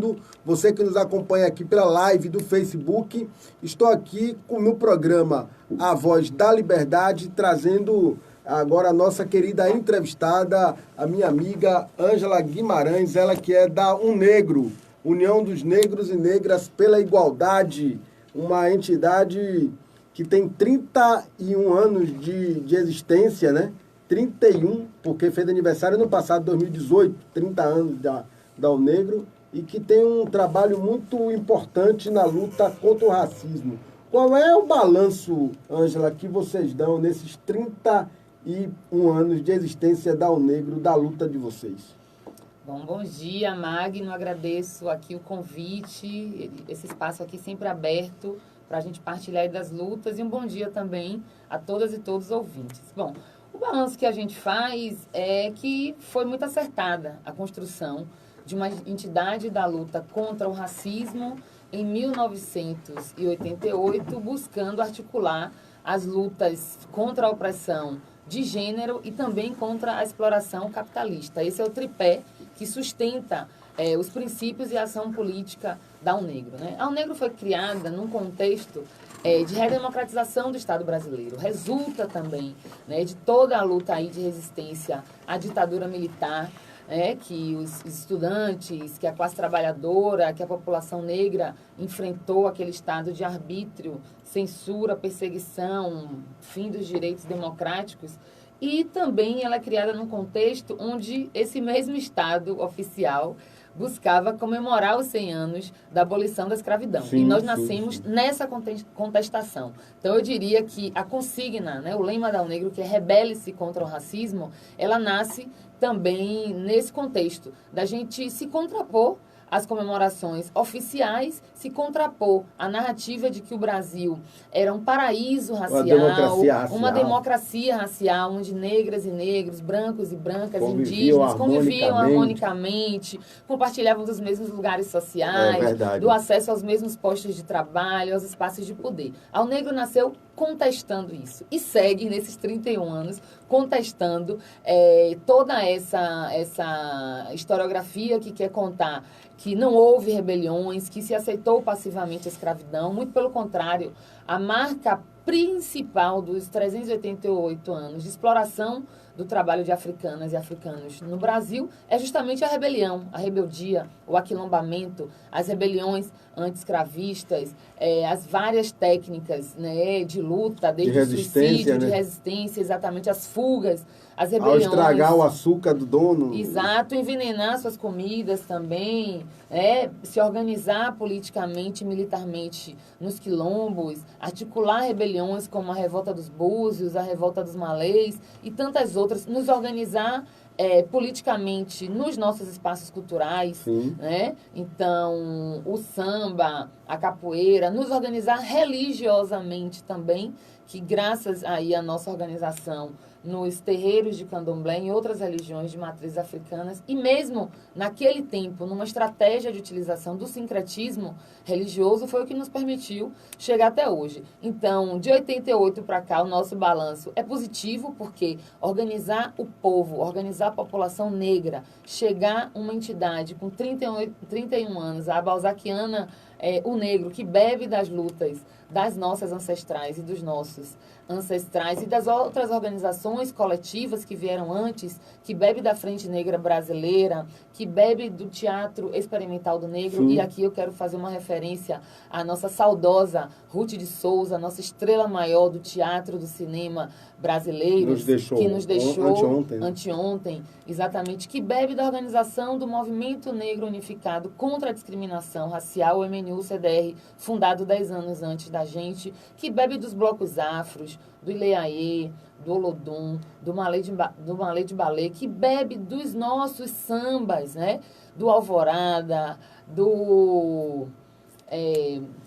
mundo, você que nos acompanha aqui pela live do Facebook. Estou aqui com o meu programa A Voz da Liberdade, trazendo agora a nossa querida entrevistada, a minha amiga Ângela Guimarães, ela que é da UNEGRO, União dos Negros e Negras pela Igualdade, uma entidade que tem 31 anos de existência, né? 31, porque fez aniversário no passado, 2018, 30 anos da UNEGRO, e que tem um trabalho muito importante na luta contra o racismo. Qual é o balanço, Ângela, que vocês dão nesses 31 anos de existência da UNEGRO, da luta de vocês? Bom dia, Magno. Agradeço aqui o convite, esse espaço aqui sempre aberto para a gente partilhar das lutas, e um bom dia também a todas e todos os ouvintes. Bom, o balanço que a gente faz é que foi muito acertada a construção de uma entidade da luta contra o racismo em 1988, buscando articular as lutas contra a opressão de gênero e também contra a exploração capitalista. Esse é o tripé que sustenta os princípios e a ação política da UNEGRO, né? A UNEGRO foi criada num contexto de redemocratização do Estado brasileiro. Resulta também, né, de toda a luta aí de resistência à ditadura militar, que os estudantes, que a classe trabalhadora, que a população negra enfrentou aquele estado de arbítrio, censura, perseguição, fim dos direitos democráticos. E também ela é criada num contexto onde esse mesmo Estado oficial buscava comemorar os 100 anos da abolição da escravidão. Sim, e nós nascemos nessa contestação. Então, eu diria que a consigna, né, o lema da UNEGRO, que é rebele-se contra o racismo, ela nasce também nesse contexto da gente se contrapor às comemorações oficiais, se contrapor à narrativa de que o Brasil era um paraíso racial, uma democracia racial, onde negras e negros, brancos e brancas, indígenas conviviam harmonicamente, compartilhavam dos mesmos lugares sociais, do acesso aos mesmos postos de trabalho, aos espaços de poder. A UNEGRO nasceu contestando isso e segue nesses 31 anos contestando toda essa historiografia que quer contar que não houve rebeliões, que se aceitou passivamente a escravidão. Muito pelo contrário, a marca principal dos 388 anos de exploração do trabalho de africanas e africanos no Brasil é justamente a rebelião, a rebeldia, o aquilombamento, as rebeliões anti-escravistas, as várias técnicas, né, de luta, desde o suicídio, de resistência, exatamente, as fugas, as rebeliões. Ao estragar o açúcar do dono. Exato, envenenar suas comidas também, se organizar politicamente, militarmente nos quilombos, articular rebeliões como a Revolta dos Búzios, a Revolta dos Malês e tantas outras, nos organizar politicamente nos nossos espaços culturais, né? Então, o samba, a capoeira, nos organizar religiosamente também, que graças aí à nossa organização nos terreiros de candomblé e outras religiões de matrizes africanas, e mesmo naquele tempo, numa estratégia de utilização do sincretismo religioso, foi o que nos permitiu chegar até hoje. Então, de 88 para cá, o nosso balanço é positivo, porque organizar o povo, organizar a população negra, chegar uma entidade com 31 anos, a balzaquiana UNEGRO, que bebe das lutas das nossas ancestrais e dos nossos ancestrais e das outras organizações coletivas que vieram antes, que bebe da Frente Negra Brasileira, que bebe do Teatro Experimental do Negro. E aqui eu quero fazer uma referência à nossa saudosa Ruth de Souza, nossa estrela maior do teatro, do cinema brasileiro, que nos deixou anteontem, exatamente, que bebe da organização do Movimento Negro Unificado contra a Discriminação Racial, o MNU-CDR, fundado 10 anos antes da gente, que bebe dos blocos afros, do Ileaê, do Olodum, do Malê de Balê, que bebe dos nossos sambas, né? Do Alvorada, do...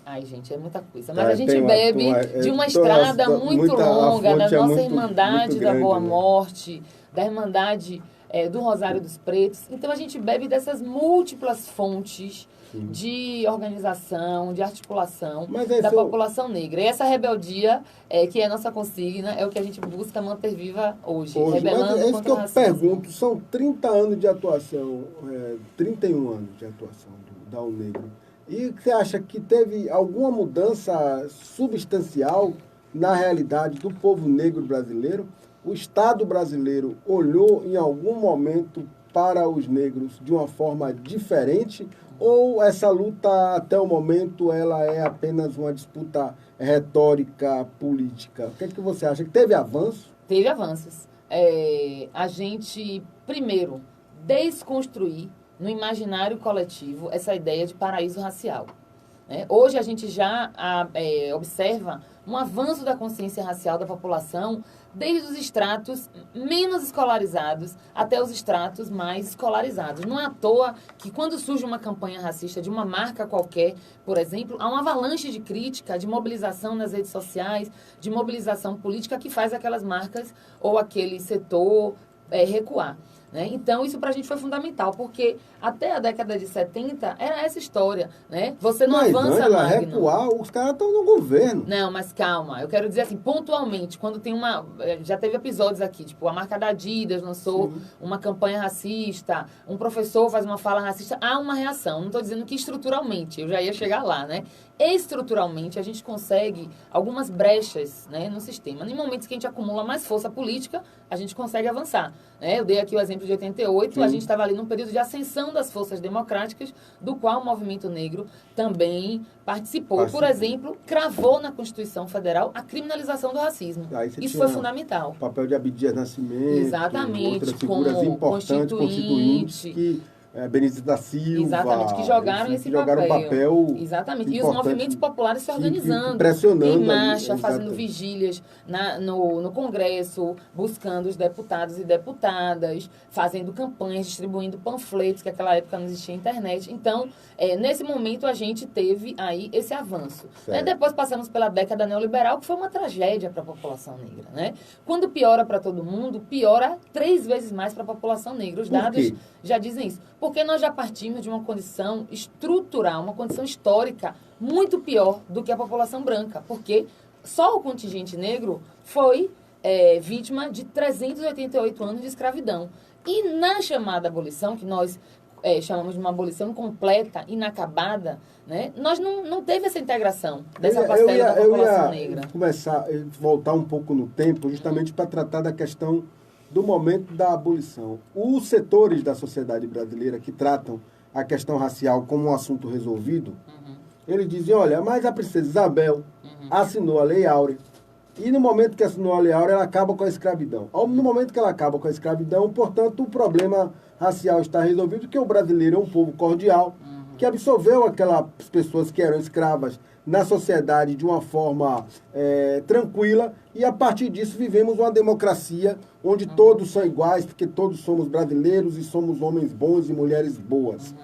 Ai, gente, é muita coisa. Mas a gente bebe de uma estrada muito longa, da nossa Irmandade da Boa Morte, da Irmandade do Rosário dos Pretos. Então, a gente bebe dessas múltiplas fontes de organização, de articulação da população negra. E essa rebeldia, que é a nossa consigna, é o que a gente busca manter viva hoje. Rebelando mas contra o racismo. Pergunto, são 30 anos de atuação, 31 anos de atuação ao negro. E você acha que teve alguma mudança substancial na realidade do povo negro brasileiro? O Estado brasileiro olhou em algum momento para os negros de uma forma diferente? Ou essa luta, até o momento, ela é apenas uma disputa retórica, política? O que é que você acha? Que teve avanço? Teve avanços. A gente, primeiro, desconstruir no imaginário coletivo essa ideia de paraíso racial. Né? Hoje a gente já observa um avanço da consciência racial da população, desde os estratos menos escolarizados até os estratos mais escolarizados. Não é à toa que quando surge uma campanha racista de uma marca qualquer, por exemplo, há uma avalanche de crítica, de mobilização nas redes sociais, de mobilização política que faz aquelas marcas ou aquele setor recuar. Né? Então, isso para a gente foi fundamental, porque até a década de 70 era essa história. Né? Você não avança, Angela, Magno. recuar, os caras estão no governo. Não, mas calma. Eu quero dizer assim, pontualmente, quando tem uma... Já teve episódios aqui, tipo, a marca da Adidas lançou uma campanha racista, um professor faz uma fala racista, há uma reação. Não estou dizendo que estruturalmente, eu já ia chegar lá, né? Estruturalmente, a gente consegue algumas brechas, né, no sistema. Em momentos que a gente acumula mais força política, a gente consegue avançar. Né? Eu dei aqui o exemplo de 88, a gente estava ali num período de ascensão das forças democráticas, do qual o movimento negro também participou. Por exemplo, cravou na Constituição Federal a criminalização do racismo. Isso foi fundamental. O papel de Abdias Nascimento, exatamente, outras figuras importantes, constituintes, que... Benítez da Silva. Exatamente, que jogaram esse papel. Exatamente. E os movimentos populares se organizando. Pressionando. Em marcha, fazendo vigílias no Congresso, buscando os deputados e deputadas, fazendo campanhas, distribuindo panfletos, que naquela época não existia internet. Então, nesse momento, a gente teve aí esse avanço. Depois passamos pela década neoliberal, que foi uma tragédia para a população negra. Né? Quando piora para todo mundo, piora 3 vezes mais para a população negra. Os dados já dizem isso. Porque nós já partimos de uma condição estrutural, uma condição histórica muito pior do que a população branca. Porque só o contingente negro foi vítima de 388 anos de escravidão. E na chamada abolição, que nós chamamos de uma abolição completa, inacabada, né, nós não teve essa integração dessa parcela da população negra. Voltar um pouco no tempo, justamente para tratar da questão do momento da abolição. Os setores da sociedade brasileira que tratam a questão racial como um assunto resolvido, eles dizem, olha, mas a princesa Isabel assinou a Lei Áurea, e no momento que assinou a Lei Áurea, ela acaba com a escravidão. No momento que ela acaba com a escravidão, portanto, o problema racial está resolvido, porque o brasileiro é um povo cordial, que absorveu aquelas pessoas que eram escravas na sociedade de uma forma tranquila, e a partir disso vivemos uma democracia onde todos são iguais, porque todos somos brasileiros e somos homens bons e mulheres boas.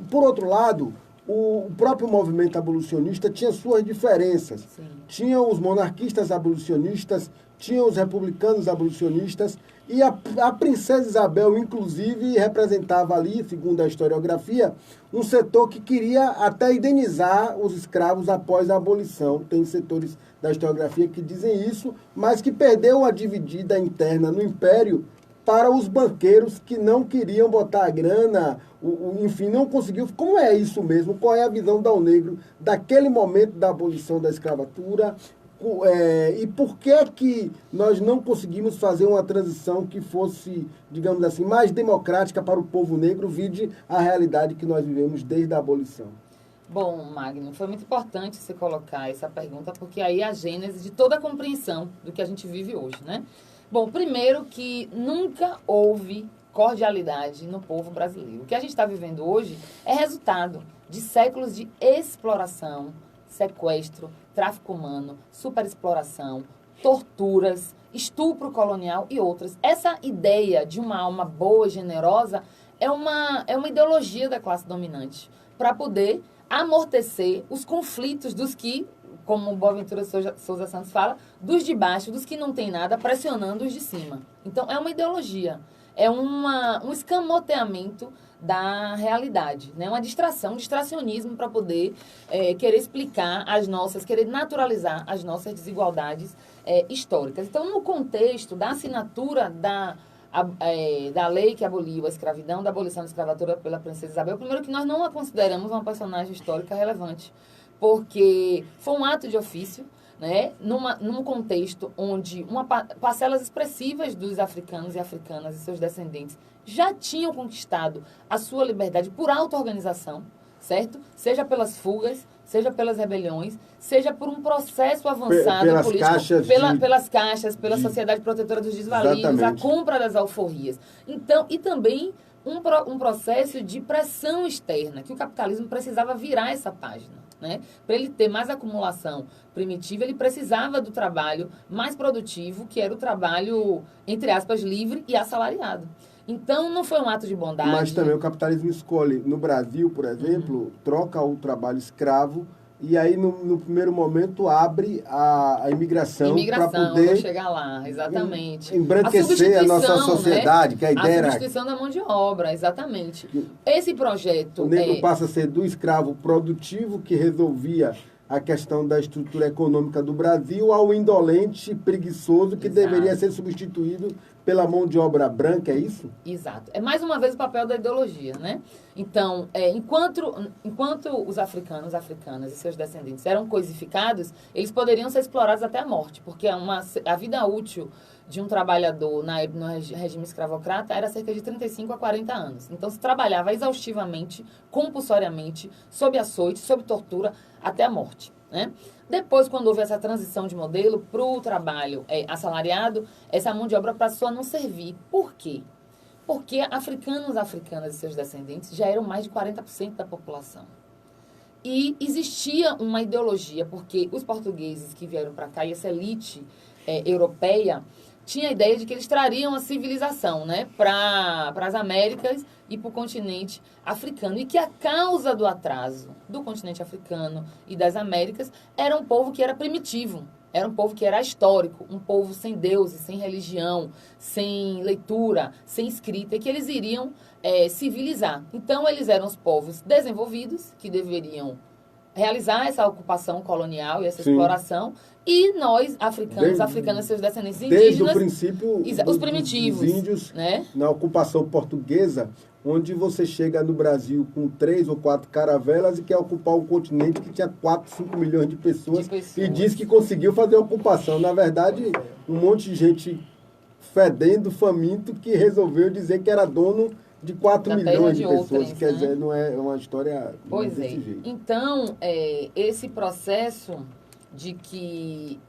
Por outro lado, o próprio movimento abolicionista tinha suas diferenças. Sim. Tinha os monarquistas abolicionistas, tinha os republicanos abolicionistas, e a princesa Isabel, inclusive, representava ali, segundo a historiografia, um setor que queria até indenizar os escravos após a abolição. Tem setores da historiografia que dizem isso, mas que perdeu a dividida interna no Império para os banqueiros que não queriam botar a grana, enfim, não conseguiu. Como é isso mesmo? Qual é a visão da Negro daquele momento da abolição da escravatura? E por que nós não conseguimos fazer uma transição que fosse, digamos assim, mais democrática para o povo negro, vide a realidade que nós vivemos desde a abolição? Bom, Magno, foi muito importante você colocar essa pergunta, porque aí é a gênese de toda a compreensão do que a gente vive hoje, né? Bom, primeiro que nunca houve cordialidade no povo brasileiro. O que a gente está vivendo hoje é resultado de séculos de exploração, sequestro, tráfico humano, superexploração, torturas, estupro colonial e outras. Essa ideia de uma alma boa e generosa é uma ideologia da classe dominante para poder amortecer os conflitos dos que, como o Boaventura Souza Santos fala, dos de baixo, dos que não têm nada, pressionando os de cima. Então, é uma ideologia, é um escamoteamento da realidade, né? Uma distração, um distracionismo para poder querer explicar querer naturalizar as nossas desigualdades históricas. Então, no contexto da assinatura da da lei que aboliu a escravidão, da abolição da escravatura pela princesa Isabel. Primeiro que nós não a consideramos uma personagem histórica relevante, porque foi um ato de ofício, né, num contexto onde parcelas expressivas dos africanos e africanas e seus descendentes já tinham conquistado a sua liberdade por auto-organização, certo? Seja pelas fugas, seja pelas rebeliões, seja por um processo avançado pelas político, caixas pelas caixas, pela Sociedade Protetora dos Desvalidos, Exatamente. a compra das alforrias. Então, e também um processo de pressão externa, que o capitalismo precisava virar essa página. Né? Para ele ter mais acumulação primitiva, ele precisava do trabalho mais produtivo, que era o trabalho, entre aspas, livre e assalariado. Então, não foi um ato de bondade. Mas também o capitalismo escolhe, no Brasil, por exemplo, troca o trabalho escravo e aí, no primeiro momento, abre a imigração para poder... vou chegar lá, exatamente. Embranquecer a nossa sociedade, né? Que a ideia era... A substituição da mão de obra, exatamente. Esse projeto... O negro passa a ser do escravo produtivo, que resolvia a questão da estrutura econômica do Brasil, ao indolente preguiçoso, que deveria ser substituído pela mão de obra branca, é isso? Exato. É mais uma vez o papel da ideologia, né? Então, enquanto os africanos, africanas e seus descendentes eram coisificados, eles poderiam ser explorados até a morte, porque a vida útil de um trabalhador no regime escravocrata era cerca de 35 a 40 anos. Então, se trabalhava exaustivamente, compulsoriamente, sob açoite, sob tortura, até a morte, né? Depois, quando houve essa transição de modelo para o trabalho assalariado, essa mão de obra passou a não servir. Por quê? Porque africanos, africanas e seus descendentes já eram mais de 40% da população. E existia uma ideologia, porque os portugueses que vieram para cá, e essa elite europeia, tinha a ideia de que eles trariam a civilização, né, para as Américas e para o continente africano. E que a causa do atraso do continente africano e das Américas era um povo que era primitivo, era um povo que era histórico, um povo sem deuses, sem religião, sem leitura, sem escrita, e que eles iriam civilizar. Então, eles eram os povos desenvolvidos, que deveriam realizar essa ocupação colonial e essa exploração, e nós, africanos, seus descendentes indígenas... Desde o princípio, os primitivos, dos índios, né? Na ocupação portuguesa, onde você chega no Brasil com 3 ou 4 caravelas e quer ocupar um continente que tinha 4, 5 milhões de pessoas, e diz que conseguiu fazer a ocupação. Na verdade, um monte de gente fedendo, faminto, que resolveu dizer que era dono de 4 milhões de pessoas. Quer dizer, não é uma história desse jeito. Então, esse processo de que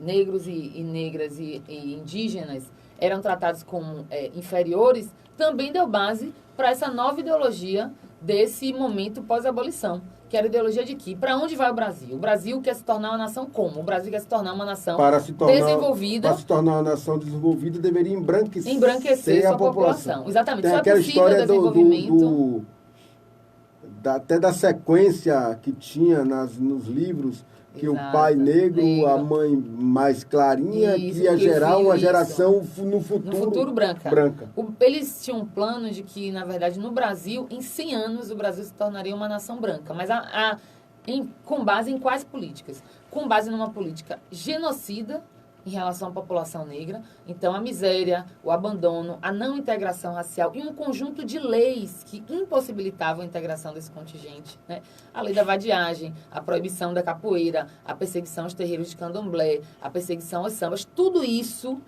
negros e negras e indígenas eram tratados como inferiores, também deu base para essa nova ideologia desse momento pós-abolição, que era a ideologia de que, para onde vai o Brasil? O Brasil quer se tornar uma nação como? O Brasil quer se tornar uma nação desenvolvida. Para se tornar uma nação desenvolvida, deveria embranquecer sua população. Exatamente. Tem só aquela é possível história desenvolvimento... até da sequência que tinha nos livros, que o pai negro, a mãe mais clarinha, que ia gerar uma geração no futuro branca. Eles tinham um plano de que, na verdade, no Brasil, em 100 anos, o Brasil se tornaria uma nação branca. Mas com base em quais políticas? Com base numa política genocida em relação à população negra. Então, a miséria, o abandono, a não integração racial e um conjunto de leis que impossibilitavam a integração desse contingente, né? A lei da vadiagem, a proibição da capoeira, a perseguição aos terreiros de candomblé, a perseguição aos sambas, tudo isso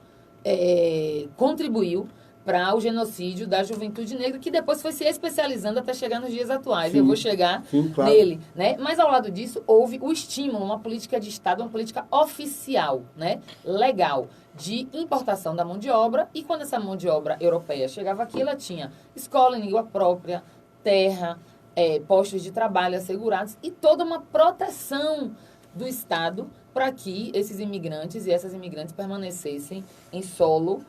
contribuiu para o genocídio da juventude negra, que depois foi se especializando até chegar nos dias atuais. Sim, eu vou chegar nele, né? Mas, ao lado disso, houve o estímulo, uma política de Estado, uma política oficial, né? Legal, de importação da mão de obra. E quando essa mão de obra europeia chegava aqui, ela tinha escola em língua própria, terra, postos de trabalho assegurados e toda uma proteção do Estado para que esses imigrantes e essas imigrantes permanecessem em solo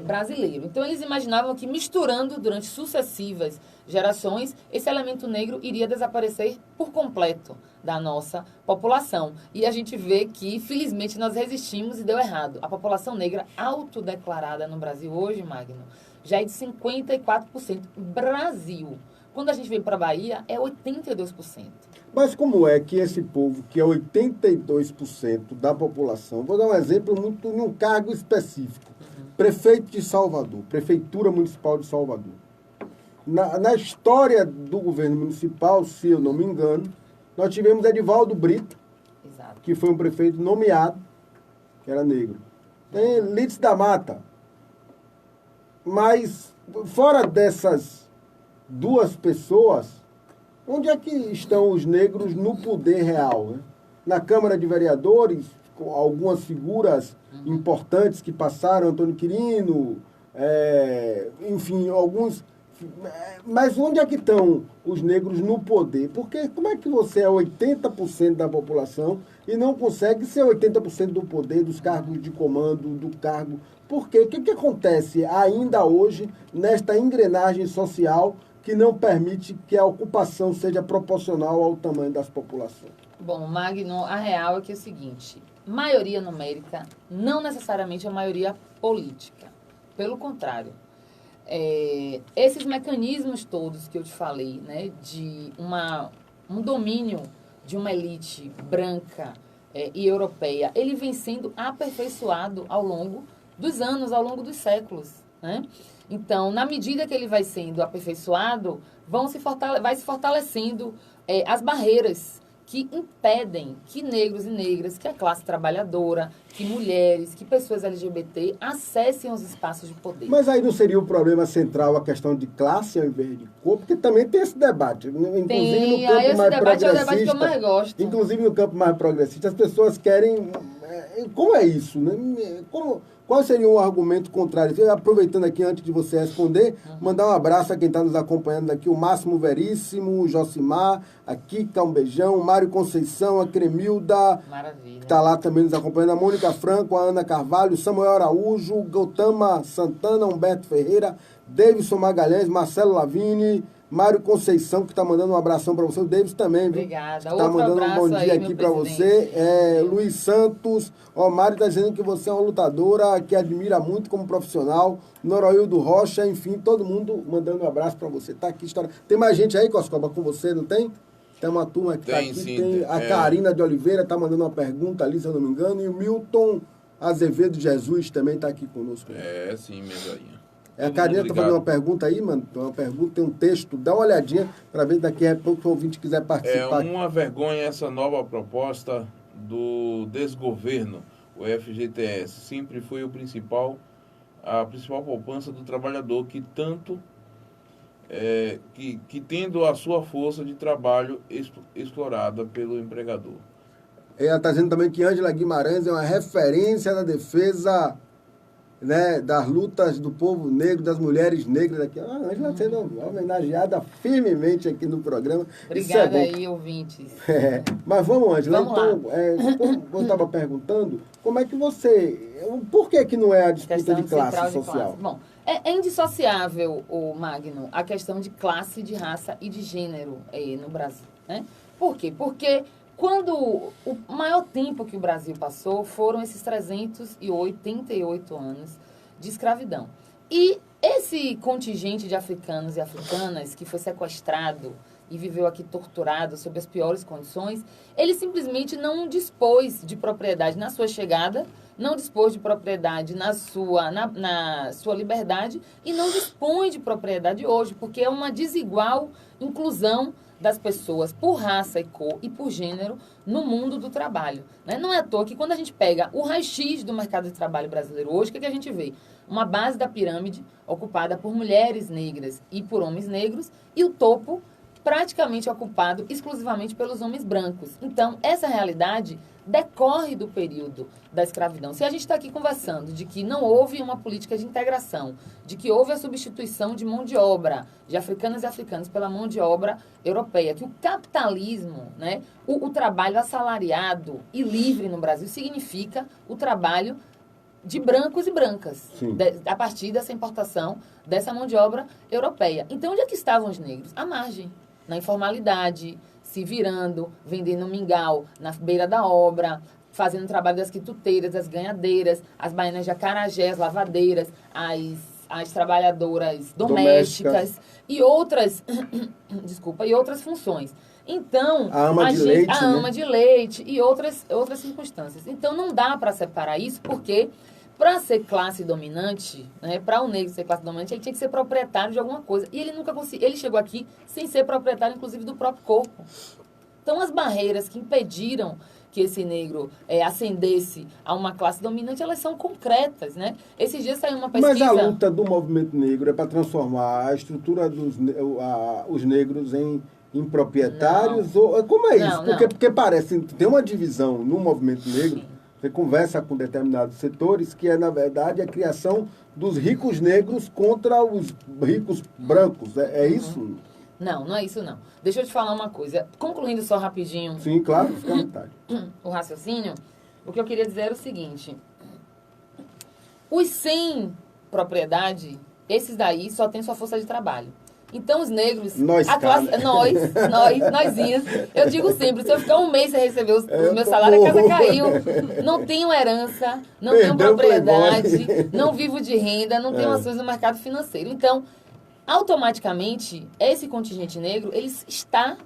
brasileiro. Então, eles imaginavam que, misturando durante sucessivas gerações, esse elemento negro iria desaparecer por completo da nossa população. E a gente vê que, felizmente, nós resistimos e deu errado. A população negra autodeclarada no Brasil hoje, Magno, já é de 54%. Brasil. Quando a gente vem para a Bahia, é 82%. Mas como é que esse povo, que é 82% da população, vou dar um exemplo muito num cargo específico, Prefeito de Salvador, Prefeitura Municipal de Salvador. Na história do governo municipal, se eu não me engano, nós tivemos Edivaldo Brito, Exato. que foi um prefeito nomeado, que era negro. Tem Lídice da Mata. Mas, fora dessas duas pessoas, onde é que estão os negros no poder real? Né? Na Câmara de Vereadores, com algumas figuras importantes que passaram, Antônio Quirino, enfim, alguns... Mas onde é que estão os negros no poder? Porque como é que você é 80% da população e não consegue ser 80% do poder, dos cargos de comando, do cargo? Por quê? O que acontece ainda hoje nesta engrenagem social que não permite que a ocupação seja proporcional ao tamanho das populações? Bom, Magno, a real é que é o seguinte, maioria numérica não necessariamente é maioria política. Pelo contrário. Esses mecanismos todos que eu te falei, né, de um domínio de uma elite branca e europeia, ele vem sendo aperfeiçoado ao longo dos anos, ao longo dos séculos. Né? Então, na medida que ele vai sendo aperfeiçoado, vai se fortalecendo as barreiras que impedem que negros e negras, que a classe trabalhadora, que mulheres, que pessoas LGBT acessem os espaços de poder. Mas aí não seria o problema central a questão de classe ao invés de cor? Porque também tem esse debate. Inclusive tem, no campo esse mais debate é o progressista, debate que eu mais gosto. Inclusive no campo mais progressista, as pessoas querem... Como é isso? Né? Qual seria um argumento contrário? Aproveitando aqui, antes de você responder, mandar um abraço a quem está nos acompanhando aqui, o Máximo Veríssimo, o Josimar, a Kika, um beijão, o Mário Conceição, a Cremilda, Maravilha. que está lá também nos acompanhando, a Mônica Franco, a Ana Carvalho, Samuel Araújo, Gautama Santana, Humberto Ferreira, Davidson Magalhães, Marcelo Lavini, Mário Conceição, que está mandando um abração para você. O Davis também, viu? Obrigada. Está mandando um bom dia aqui para você. Luiz Santos. Ó, Mário está dizendo que você é uma lutadora, que admira muito como profissional. Noroildo Rocha, enfim, todo mundo mandando um abraço para você. Tá aqui, história. Tem mais gente aí, Coscoba, com você, não tem? Tem uma turma que está aqui. Sim, tem a Karina de Oliveira, está mandando uma pergunta ali, se eu não me engano. E o Milton Azevedo Jesus também está aqui conosco. Sim, minha joinha. A Karina está fazendo uma pergunta aí, mano. Uma pergunta, tem um texto. Dá uma olhadinha para ver daqui a pouco o ouvinte quiser participar. É uma vergonha essa nova proposta do desgoverno, o FGTS. Sempre foi a principal poupança do trabalhador que tanto... que tendo a sua força de trabalho explorada pelo empregador. Ela está dizendo também que Ângela Guimarães é uma referência na defesa, né, das lutas do povo negro, das mulheres negras aqui. A Ângela sendo homenageada firmemente aqui no programa. Obrigada aí, ouvintes. Mas vamos, Ângela. Vamos então, como eu estava perguntando, como é que você... Por que não é a disputa de classe social? Bom, é indissociável, o Magno, a questão de classe, de raça e de gênero no Brasil. Né? Por quê? Porque quando o maior tempo que o Brasil passou foram esses 388 anos de escravidão. E esse contingente de africanos e africanas que foi sequestrado e viveu aqui torturado sob as piores condições, ele simplesmente não dispôs de propriedade na sua chegada, não dispôs de propriedade na sua liberdade e não dispõe de propriedade hoje, porque é uma desigual inclusão das pessoas por raça e cor e por gênero no mundo do trabalho. Né? Não é à toa que quando a gente pega o raio-x do mercado de trabalho brasileiro hoje, o que a gente vê? Uma base da pirâmide ocupada por mulheres negras e por homens negros e o topo praticamente ocupado exclusivamente pelos homens brancos. Então, essa realidade decorre do período da escravidão. Se a gente está aqui conversando de que não houve uma política de integração, de que houve a substituição de mão de obra, de africanas e africanos pela mão de obra europeia, que o capitalismo, né, o trabalho assalariado e livre no Brasil significa o trabalho de brancos e brancas, a partir dessa importação dessa mão de obra europeia. Então, onde é que estavam os negros? À margem, na informalidade, se virando, vendendo mingau na beira da obra, fazendo o trabalho das quituteiras, das ganhadeiras, as baianas de acarajé, as lavadeiras, as trabalhadoras domésticas e outras, e outras funções. Então, a ama de leite e outras circunstâncias. Então, não dá para separar isso, porque Para ser classe dominante, né, para o negro ser classe dominante, ele tinha que ser proprietário de alguma coisa. E ele nunca conseguiu. Ele chegou aqui sem ser proprietário, inclusive, do próprio corpo. Então, as barreiras que impediram que esse negro ascendesse a uma classe dominante, elas são concretas, né? Esses dias saiu uma pesquisa... Mas a luta do movimento negro é para transformar a estrutura os negros em proprietários? Ou, como é isso? Porque parece, tem uma divisão no movimento negro, você conversa com determinados setores, que na verdade, a criação dos ricos negros contra os ricos brancos. É isso? Não, não é isso não. Deixa eu te falar uma coisa. Concluindo só rapidinho... Sim, claro, fica à vontade. O raciocínio, o que eu queria dizer era o seguinte. Os sem propriedade, esses daí só têm sua força de trabalho. Então, os negros... Nós. Eu digo sempre, se eu ficar um mês sem receber os meus salários, a casa caiu. Não tenho herança, não tenho propriedade, não vivo de renda, não tenho ações no mercado financeiro. Então... automaticamente, esse contingente negro, ele está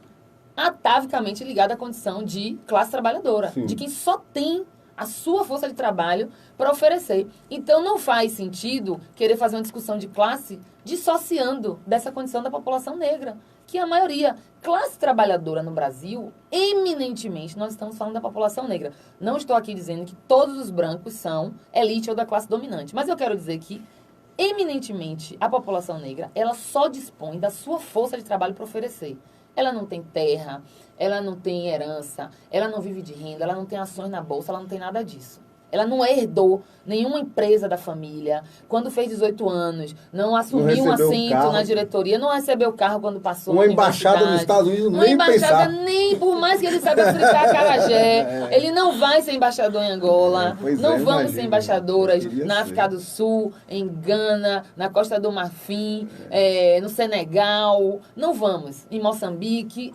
atavicamente ligado à condição de classe trabalhadora, Sim. de quem só tem a sua força de trabalho para oferecer. Então, não faz sentido querer fazer uma discussão de classe dissociando dessa condição da população negra, que é a maioria. Classe trabalhadora no Brasil, eminentemente, nós estamos falando da população negra. Não estou aqui dizendo que todos os brancos são elite ou da classe dominante, mas eu quero dizer que eminentemente, a população negra, ela só dispõe da sua força de trabalho para oferecer. Ela não tem terra, ela não tem herança, ela não vive de renda, ela não tem ações na bolsa, ela não tem nada disso. Ela não herdou nenhuma empresa da família. Quando fez 18 anos, não assumiu um assento na diretoria, não recebeu carro quando passou uma embaixada nos Estados Unidos, nem pensar. Nem, por mais que ele saiba fritar acarajé, ele não vai ser embaixador em Angola, vamos ser embaixadoras na África do Sul, em Gana, na Costa do Marfim, no Senegal, não vamos, em Moçambique.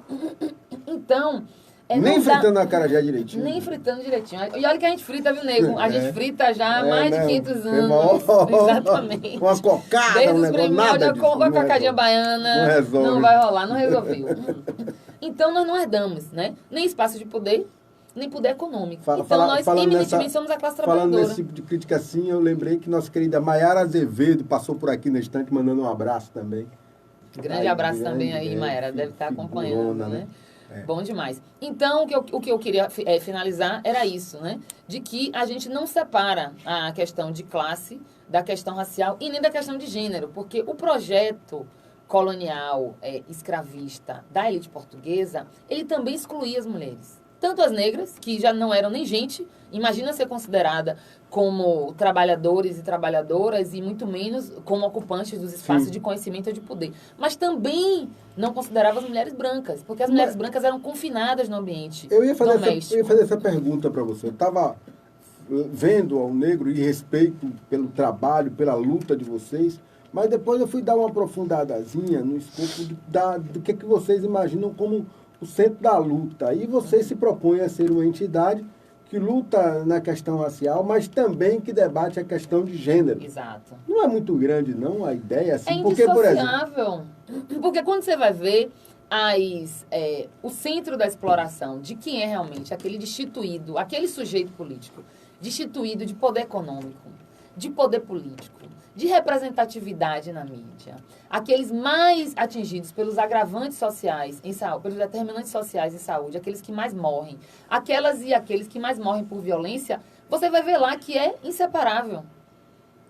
Então... nem fritando a acarajé direitinho. Nem fritando direitinho. E olha que a gente frita, viu, nego? A gente frita já há mais de 500 anos. Exatamente. Com as cocadas, desde os primórdios, com a cocadinha baiana. Não vai rolar, não resolveu. Então, nós não herdamos, né? Nem espaço de poder, nem poder econômico. Então, nós, eminentemente, somos a classe trabalhadora. Falando nesse tipo de crítica assim, eu lembrei que nossa querida Mayara Azevedo passou por aqui na estante, mandando um abraço também. Grande abraço também aí, Mayara. Deve estar acompanhando, né? Bom demais. Então, o que eu queria finalizar era isso, né? De que a gente não separa a questão de classe da questão racial e nem da questão de gênero, porque o projeto colonial escravista da elite portuguesa, ele também excluía as mulheres. Tanto as negras, que já não eram nem gente, imagina ser considerada como trabalhadores e trabalhadoras e muito menos como ocupantes dos espaços de conhecimento ou de poder. Mas também não considerava as mulheres brancas, porque as mulheres brancas eram confinadas no ambiente doméstico. Eu ia fazer essa pergunta para você. Eu estava vendo ao negro e respeito pelo trabalho, pela luta de vocês, mas depois eu fui dar uma aprofundadazinha no escopo do que vocês imaginam como o centro da luta. E você se propõe a ser uma entidade que luta na questão racial, mas também que debate a questão de gênero. Exato. Não é muito grande, não, a ideia assim? Porque, por exemplo, porque quando você vai ver o centro da exploração de quem é realmente aquele destituído, aquele sujeito político, destituído de poder econômico, de poder político, de representatividade na mídia, aqueles mais atingidos pelos agravantes sociais em saúde, pelos determinantes sociais em saúde, aqueles que mais morrem, aquelas e aqueles que mais morrem por violência, você vai ver lá que é inseparável.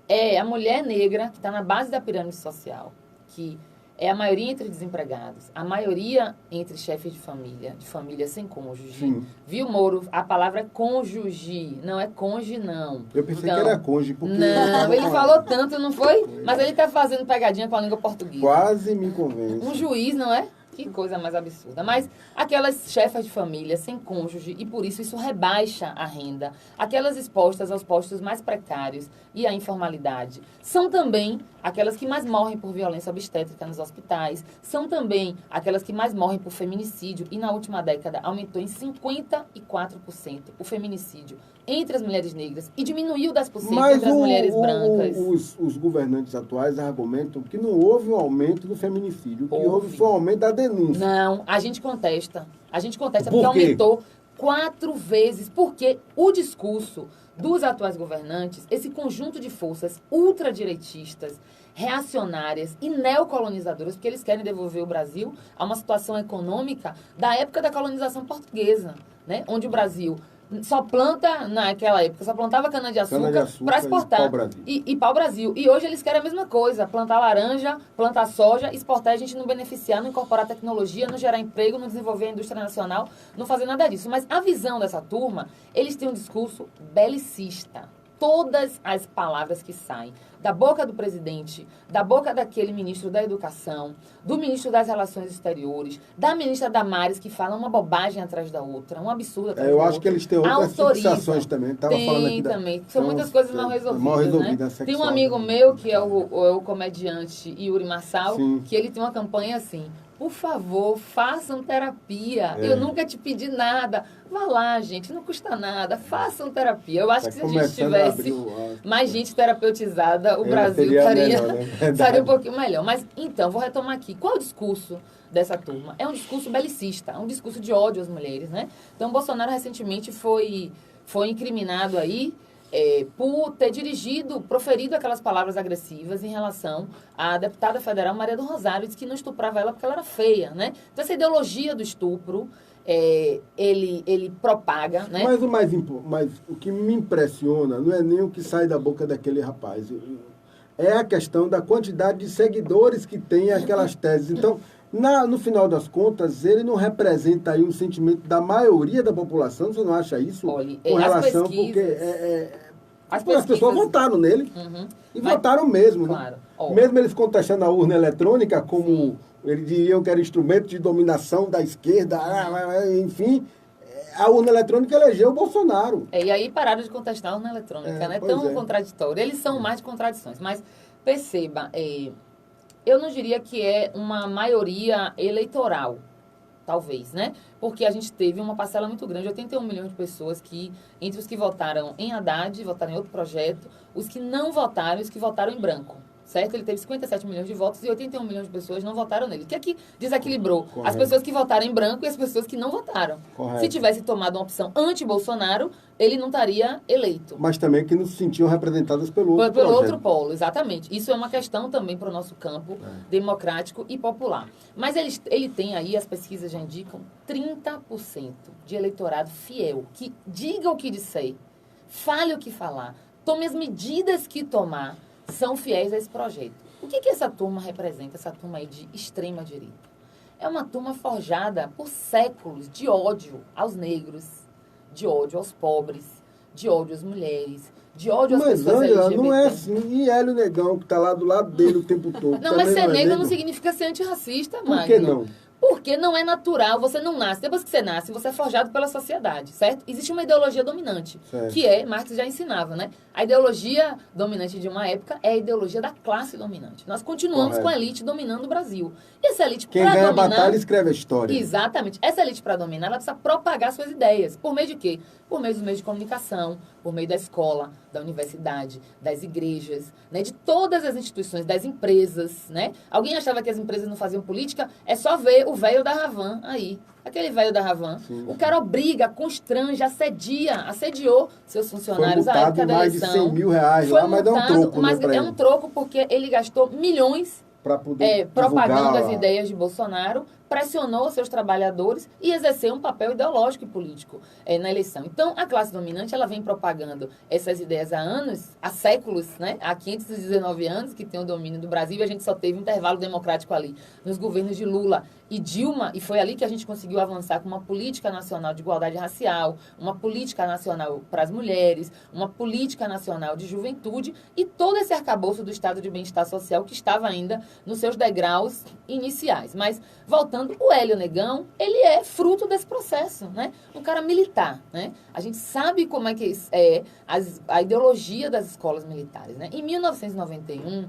É a mulher negra que está na base da pirâmide social, que é a maioria entre desempregados, a maioria entre chefes de família sem cônjuge. Sim. Viu, Moro? A palavra é cônjuge, não é conge, não. Eu pensei que era cônjuge. Porque não, ele falou tanto, não foi? Mas ele está fazendo pegadinha com a língua portuguesa. Quase me convence. Um juiz, não é? Que coisa mais absurda. Mas aquelas chefas de família sem cônjuge, e por isso rebaixa a renda, aquelas expostas aos postos mais precários e à informalidade, são também aquelas que mais morrem por violência obstétrica nos hospitais, são também aquelas que mais morrem por feminicídio, e na última década aumentou em 54% o feminicídio entre as mulheres negras e diminuiu 10% entre as mulheres brancas. Os governantes atuais argumentam que não houve um aumento do feminicídio. O que houve foi um aumento da denúncia. Não, a gente contesta. A gente contesta porque aumentou 4 vezes. Porque o discurso dos atuais governantes, esse conjunto de forças ultradireitistas, reacionárias e neocolonizadoras, porque eles querem devolver o Brasil a uma situação econômica da época da colonização portuguesa, né? Onde o Brasil só planta, naquela época, só plantava cana-de-açúcar para exportar e pau-brasil. E hoje eles querem a mesma coisa, plantar laranja, plantar soja, exportar, a gente não beneficiar, não incorporar tecnologia, não gerar emprego, não desenvolver a indústria nacional, não fazer nada disso. Mas a visão dessa turma, eles têm um discurso belicista. Todas as palavras que saem da boca do presidente, da boca daquele ministro da Educação, do ministro das Relações Exteriores, da ministra Damares, que fala uma bobagem atrás da outra, um absurdo atrás da outra. Eu acho que eles têm outras fixações também. Tem também. São muitas coisas mal resolvidas, né? Tem um amigo meu, que é o comediante Yuri Marçal, sim, que ele tem uma campanha assim: por favor, façam terapia. Eu nunca te pedi nada. Vá lá, gente, não custa nada. Façam terapia. Eu acho que se a gente tivesse mais gente terapeutizada, o Brasil estaria um pouquinho melhor. Mas, então, vou retomar aqui. Qual é o discurso dessa turma? É um discurso belicista, é um discurso de ódio às mulheres, né? Então, Bolsonaro recentemente foi incriminado aí por ter proferido aquelas palavras agressivas em relação à deputada federal Maria do Rosário, disse que não estuprava ela porque ela era feia, né? Então, essa ideologia do estupro, ele propaga, né? Mas o que me impressiona não é nem o que sai da boca daquele rapaz, é a questão da quantidade de seguidores que tem aquelas teses. Então, no final das contas, ele não representa aí um sentimento da maioria da população, você não acha isso? Olha, com relação, porque as pessoas votaram nele, e votaram mesmo. Claro. Né? Mesmo eles contestando a urna eletrônica como eles diriam que era instrumento de dominação da esquerda, enfim, a urna eletrônica elegeu o Bolsonaro. E aí pararam de contestar a urna eletrônica, né? Tão contraditório. Eles são mais de contradições, mas perceba, eu não diria que é uma maioria eleitoral, talvez, né? Porque a gente teve uma parcela muito grande, 81 milhões de pessoas que, entre os que votaram em Haddad, votaram em outro projeto, os que não votaram, os que votaram em branco. Certo? Ele teve 57 milhões de votos e 81 milhões de pessoas não votaram nele. O que é que desequilibrou? Correto. As pessoas que votaram em branco e as pessoas que não votaram. Correto. Se tivesse tomado uma opção anti-Bolsonaro, ele não estaria eleito. Mas também que não se sentiam representadas pelo outro polo, exatamente. Isso é uma questão também para o nosso campo democrático e popular. Mas ele tem aí, as pesquisas já indicam, 30% de eleitorado fiel, que diga o que disser, fale o que falar, tome as medidas que tomar, são fiéis a esse projeto. O que essa turma representa, essa turma aí de extrema direita? É uma turma forjada por séculos de ódio aos negros, de ódio aos pobres, de ódio às mulheres, de ódio às pessoas LGBT. Não é assim. E Hélio Negão, que está lá do lado dele o tempo todo. Não, mas ser negro não significa ser antirracista, Magno. Por que não? Porque não é natural, você não nasce. Depois que você nasce, você é forjado pela sociedade, certo? Existe uma ideologia dominante, que Marx já ensinava, né? A ideologia dominante de uma época é a ideologia da classe dominante. Nós continuamos com a elite dominando o Brasil. E essa elite, quem ganha a batalha escreve a história. Exatamente. Essa elite, para dominar, ela precisa propagar suas ideias. Por meio de quê? Por meio dos meios de comunicação, por meio da escola, da universidade, das igrejas, né? De todas as instituições, das empresas, né? Alguém achava que as empresas não faziam política? É só ver o velho da Havan aí. Aquele velho da Havan. Sim. O cara obriga, constrange, assediou seus funcionários à época da eleição. Mais de 100 mil reais lá, mas dá um troco. Mas é um troco porque ele gastou milhões para poder propagando as ideias de Bolsonaro, pressionou seus trabalhadores e exerceu um papel ideológico e político na eleição. Então, a classe dominante, ela vem propagando essas ideias há anos, há séculos, né? Há 519 anos que tem o domínio do Brasil, e a gente só teve um intervalo democrático ali, nos governos de Lula e Dilma, e foi ali que a gente conseguiu avançar com uma política nacional de igualdade racial, uma política nacional para as mulheres, uma política nacional de juventude e todo esse arcabouço do estado de bem-estar social que estava ainda nos seus degraus iniciais. Mas, voltando, o Hélio Negão, ele é fruto desse processo, né? Um cara militar, né? A gente sabe como é que a ideologia das escolas militares, né? Em 1991,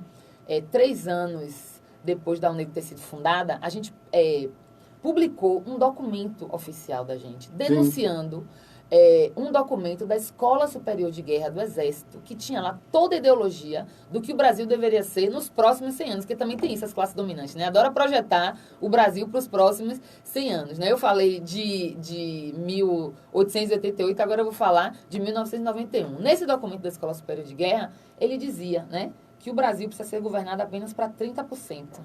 3 anos depois da UNEG ter sido fundada, a gente publicou um documento oficial da gente, denunciando um documento da Escola Superior de Guerra do Exército, que tinha lá toda a ideologia do que o Brasil deveria ser nos próximos 100 anos, porque também tem isso, as classes dominantes, né? Adora projetar o Brasil para os próximos 100 anos, né? Eu falei de 1888, agora eu vou falar de 1991. Nesse documento da Escola Superior de Guerra, ele dizia, né, que o Brasil precisa ser governado apenas para 30%.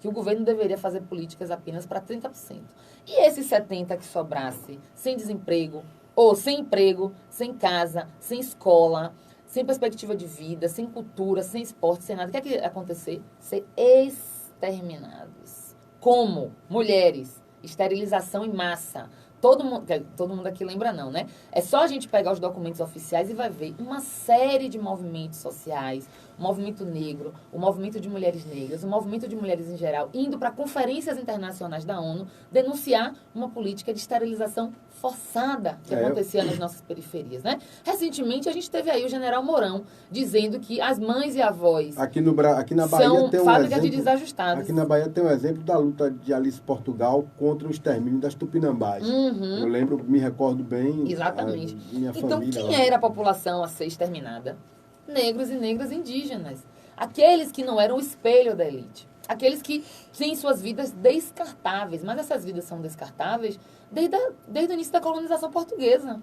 Que o governo deveria fazer políticas apenas para 30%. E esses 70% que sobrasse, sem desemprego, ou sem emprego, sem casa, sem escola, sem perspectiva de vida, sem cultura, sem esporte, sem nada, o que é que ia acontecer? Ser exterminados. Como? Mulheres, esterilização em massa. Todo mundo aqui lembra não, né? É só a gente pegar os documentos oficiais e vai ver uma série de movimentos sociais, o movimento negro, o movimento de mulheres negras, o movimento de mulheres em geral, indo para conferências internacionais da ONU denunciar uma política de esterilização forçada que acontecia nas nossas periferias, né? Recentemente, a gente teve aí o general Mourão dizendo que as mães e avós aqui na Bahia são tem um fábricas exemplo, de desajustados. Aqui na Bahia tem um exemplo da luta de Alice Portugal contra o extermínio das Tupinambás. Eu lembro, me recordo bem. Exatamente. Minha Então, família, quem era a população a ser exterminada? Negros e negras indígenas. Aqueles que não eram o espelho da elite. Aqueles que têm suas vidas descartáveis. Mas essas vidas são descartáveis desde o início da colonização portuguesa.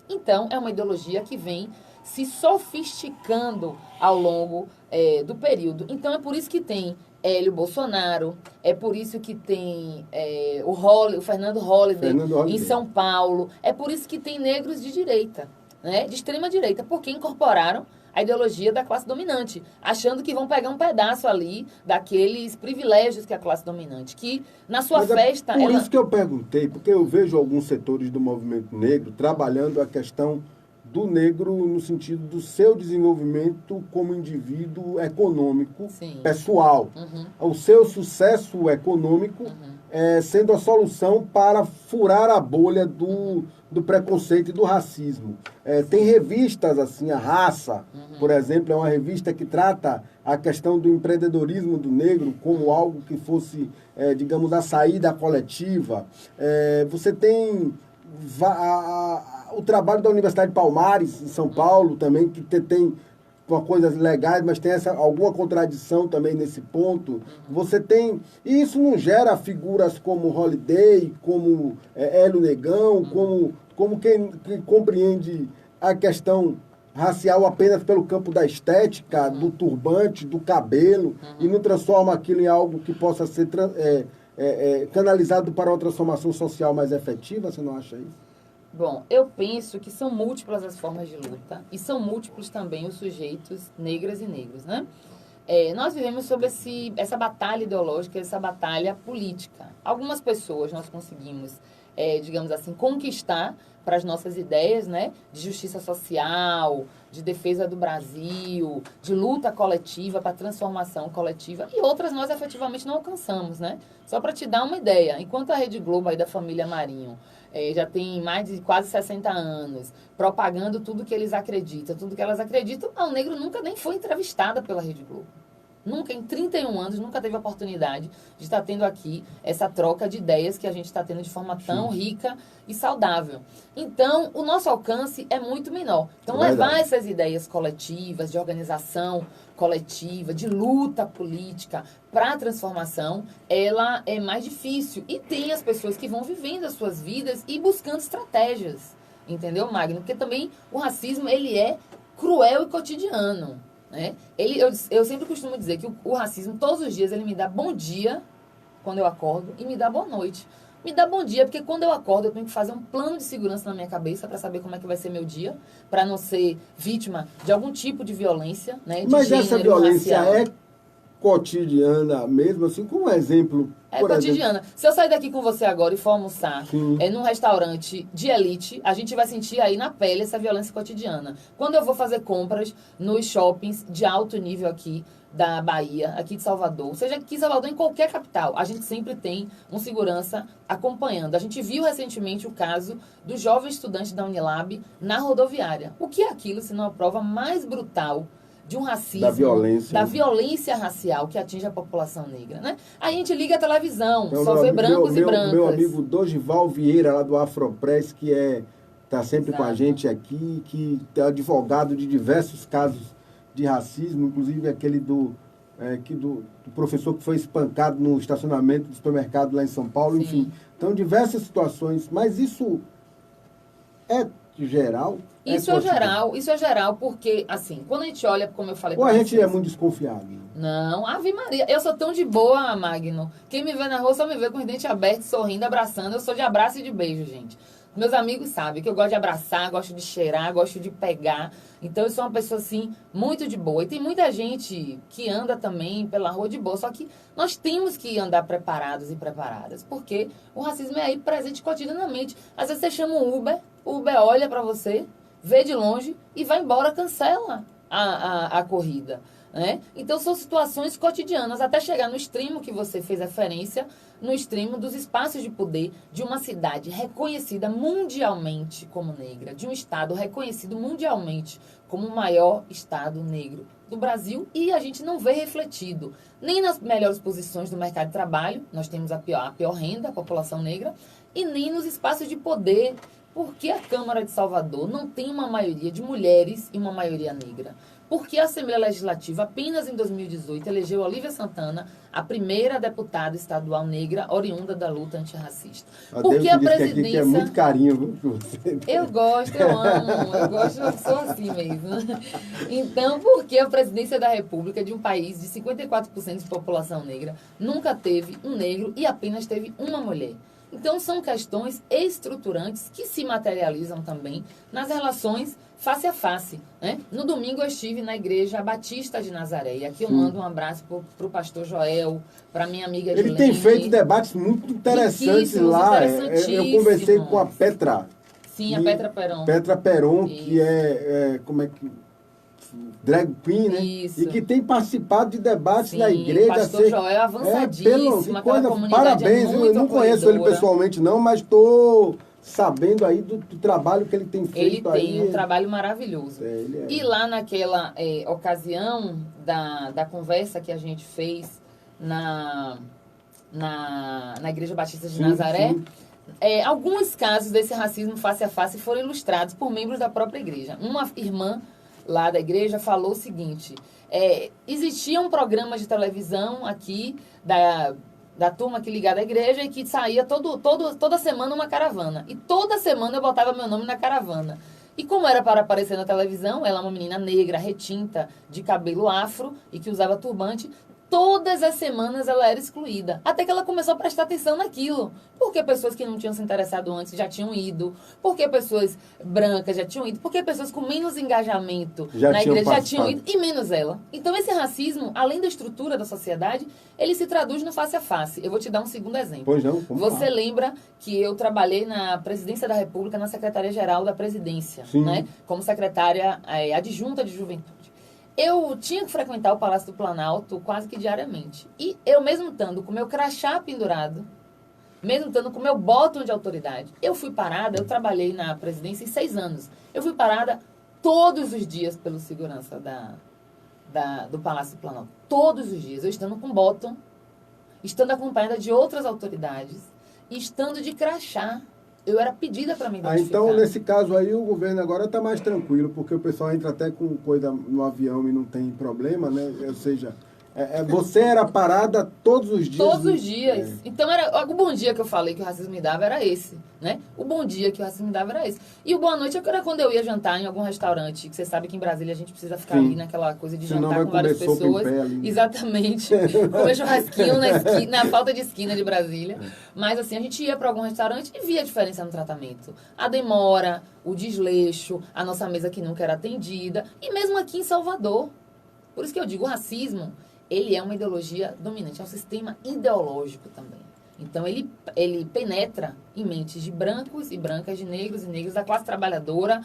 Então, é uma ideologia que vem se sofisticando ao longo do período. Então, é por isso que tem Hélio Bolsonaro, é por isso que tem o Fernando Holliday em São Paulo, é por isso que tem negros de direita, né, de extrema direita, porque incorporaram a ideologia da classe dominante, achando que vão pegar um pedaço ali daqueles privilégios que a classe dominante, que na sua festa... Por isso que eu perguntei, porque eu vejo alguns setores do movimento negro trabalhando a questão do negro no sentido do seu desenvolvimento como indivíduo econômico, pessoal. O seu sucesso econômico sendo a solução para furar a bolha do preconceito e do racismo. Tem revistas assim, a Raça, por exemplo, é uma revista que trata a questão do empreendedorismo do negro como algo que fosse, digamos, a saída coletiva. Você tem o trabalho da Universidade de Palmares, em São Paulo, também, que tem coisas legais, mas tem alguma contradição também nesse ponto. Você tem... E isso não gera figuras como Holliday, como Hélio Negão, como quem compreende a questão racial apenas pelo campo da estética, do turbante, do cabelo, e não transforma aquilo em algo que possa ser canalizado para uma transformação social mais efetiva. Você não acha isso? Bom, eu penso que são múltiplas as formas de luta e são múltiplos também os sujeitos negras e negros, né? Nós vivemos sobre essa batalha ideológica, essa batalha política. Algumas pessoas nós conseguimos, digamos assim, conquistar para as nossas ideias, né? De justiça social, de defesa do Brasil, de luta coletiva para transformação coletiva, e outras nós efetivamente não alcançamos, né? Só para te dar uma ideia, enquanto a Rede Globo aí da família Marinho já tem mais de quase 60 anos, propagando tudo que eles acreditam, tudo que elas acreditam, o negro nunca nem foi entrevistada pela Rede Globo. Nunca, em 31 anos, nunca teve a oportunidade de estar tendo aqui essa troca de ideias que a gente está tendo de forma tão rica e saudável. Então, o nosso alcance é muito menor. Então, levar essas ideias coletivas, de organização coletiva, de luta política para a transformação, ela é mais difícil. E tem as pessoas que vão vivendo as suas vidas e buscando estratégias. Entendeu, Magno? Porque também o racismo, ele é cruel e cotidiano. Né? Eu sempre costumo dizer que o racismo, todos os dias, ele me dá bom dia quando eu acordo e me dá boa noite. Me dá bom dia, porque quando eu acordo, eu tenho que fazer um plano de segurança na minha cabeça para saber como é que vai ser meu dia, para não ser vítima de algum tipo de violência, né? De Mas gênero, essa violência racial. é cotidiana mesmo, assim, como um exemplo. É cotidiana. Se eu sair daqui com você agora e for almoçar num restaurante de elite, a gente vai sentir aí na pele essa violência cotidiana. Quando eu vou fazer compras nos shoppings de alto nível aqui da Bahia, aqui de Salvador, seja aqui em Salvador, em qualquer capital, a gente sempre tem um segurança acompanhando. A gente viu recentemente o caso do jovem estudante da Unilab na rodoviária. O que é aquilo, se não a prova mais brutal de um racismo, da violência racial que atinge a população negra, né? A gente liga a televisão, só vê brancos e brancas. Meu amigo Dorival Vieira, lá do Afropress, que é está sempre com a gente aqui, que é advogado de diversos casos de racismo, inclusive aquele do professor que foi espancado no estacionamento do supermercado lá em São Paulo, Sim. enfim. Então, diversas situações, mas isso é geral? Isso é geral, porque, assim, quando a gente olha, como eu falei Ou pra a gente vocês, é muito desconfiado? Não, Ave Maria, eu sou tão de boa, Magno. Quem me vê na rua só me vê com os dentes abertos, sorrindo, abraçando. Eu sou de abraço e de beijo, gente. Meus amigos sabem que eu gosto de abraçar, gosto de cheirar, gosto de pegar. Então, eu sou uma pessoa, assim, muito de boa. E tem muita gente que anda também pela rua de boa. Só que nós temos que andar preparados e preparadas. Porque o racismo é aí presente cotidianamente. Às vezes você chama um Uber, o Uber olha pra você, vê de longe e vai embora, cancela a corrida. Né? Então, são situações cotidianas, até chegar no extremo que você fez referência, no extremo dos espaços de poder de uma cidade reconhecida mundialmente como negra, de um estado reconhecido mundialmente como o maior estado negro do Brasil, e a gente não vê refletido nem nas melhores posições do mercado de trabalho, nós temos a pior renda, a população negra, e nem nos espaços de poder, porque a Câmara de Salvador não tem uma maioria de mulheres e uma maioria negra. Porque a Assembleia Legislativa, apenas em 2018, elegeu Olívia Santana, a primeira deputada estadual negra oriunda da luta antirracista. Porque a presidência... Que é muito carinho por você. Eu gosto, eu amo, eu sou assim mesmo. Então, porque a presidência da República de um país de 54% de população negra nunca teve um negro e apenas teve uma mulher. Então, são questões estruturantes que se materializam também nas relações face a face. Né? No domingo eu estive na Igreja Batista de Nazaré. E aqui eu mando um abraço para o pastor Joel, para minha amiga Edilene. Ele tem feito debates muito interessantes lá. Eu conversei com a Petra. Sim, a Petra Peron. Petra Peron, que como é que... drag queen, né? Isso. E que tem participado de debates Sim, na igreja. o pastor Joel é avançadíssimo, aquela comunidade parabéns, eu não conheço ele pessoalmente não, mas estou sabendo aí do trabalho que ele tem feito. Ele tem um trabalho maravilhoso. E lá naquela ocasião da conversa que a gente fez na Igreja Batista de Nazaré, alguns casos desse racismo face a face foram ilustrados por membros da própria igreja. Uma irmã lá da igreja falou o seguinte: existia um programa de televisão aqui da turma que ligava à igreja e que saía toda semana uma caravana. E toda semana eu botava meu nome na caravana. E como era para aparecer na televisão, ela é uma menina negra, retinta, de cabelo afro e que usava turbante. Todas as semanas ela era excluída. Até que ela começou a prestar atenção naquilo. Porque pessoas que não tinham se interessado antes já tinham ido. Porque pessoas brancas já tinham ido. Porque pessoas com menos engajamento na igreja já tinham ido. E menos ela. Então esse racismo, além da estrutura da sociedade, ele se traduz no face a face. Eu vou te dar um segundo exemplo. Pois não, Você lembra que eu trabalhei na Presidência da República, na Secretaria-Geral da Presidência. Né? Como secretária adjunta de Juventude. Eu tinha que frequentar o Palácio do Planalto quase que diariamente. E eu, mesmo estando com meu crachá pendurado, mesmo estando com meu botão de autoridade, eu fui parada, eu trabalhei na presidência em 6 anos. Eu fui parada todos os dias pelo segurança do Palácio do Planalto. Todos os dias. Eu estando com botão, estando acompanhada de outras autoridades, e estando de crachá. Eu era pedida para me identificar. Então, nesse caso aí, o governo agora está mais tranquilo, porque o pessoal entra até com coisa no avião e não tem problema, né? Ou seja, você era parada todos os dias. Todos os dias. Então, o bom dia que eu falei que o racismo me dava era esse, né? O bom dia que o racismo me dava era esse. E o boa noite era quando eu ia jantar em algum restaurante, que você sabe que em Brasília a gente precisa ficar ali naquela coisa de jantar com várias pessoas. Exatamente. Comer churrasquinho na falta de esquina de Brasília. Mas assim, a gente ia para algum restaurante e via a diferença no tratamento. A demora, o desleixo, a nossa mesa que nunca era atendida. E mesmo aqui em Salvador. Por isso que eu digo, o racismo, ele é uma ideologia dominante, é um sistema ideológico também. Então, ele penetra em mentes de brancos e brancas, de negros e negras, da classe trabalhadora,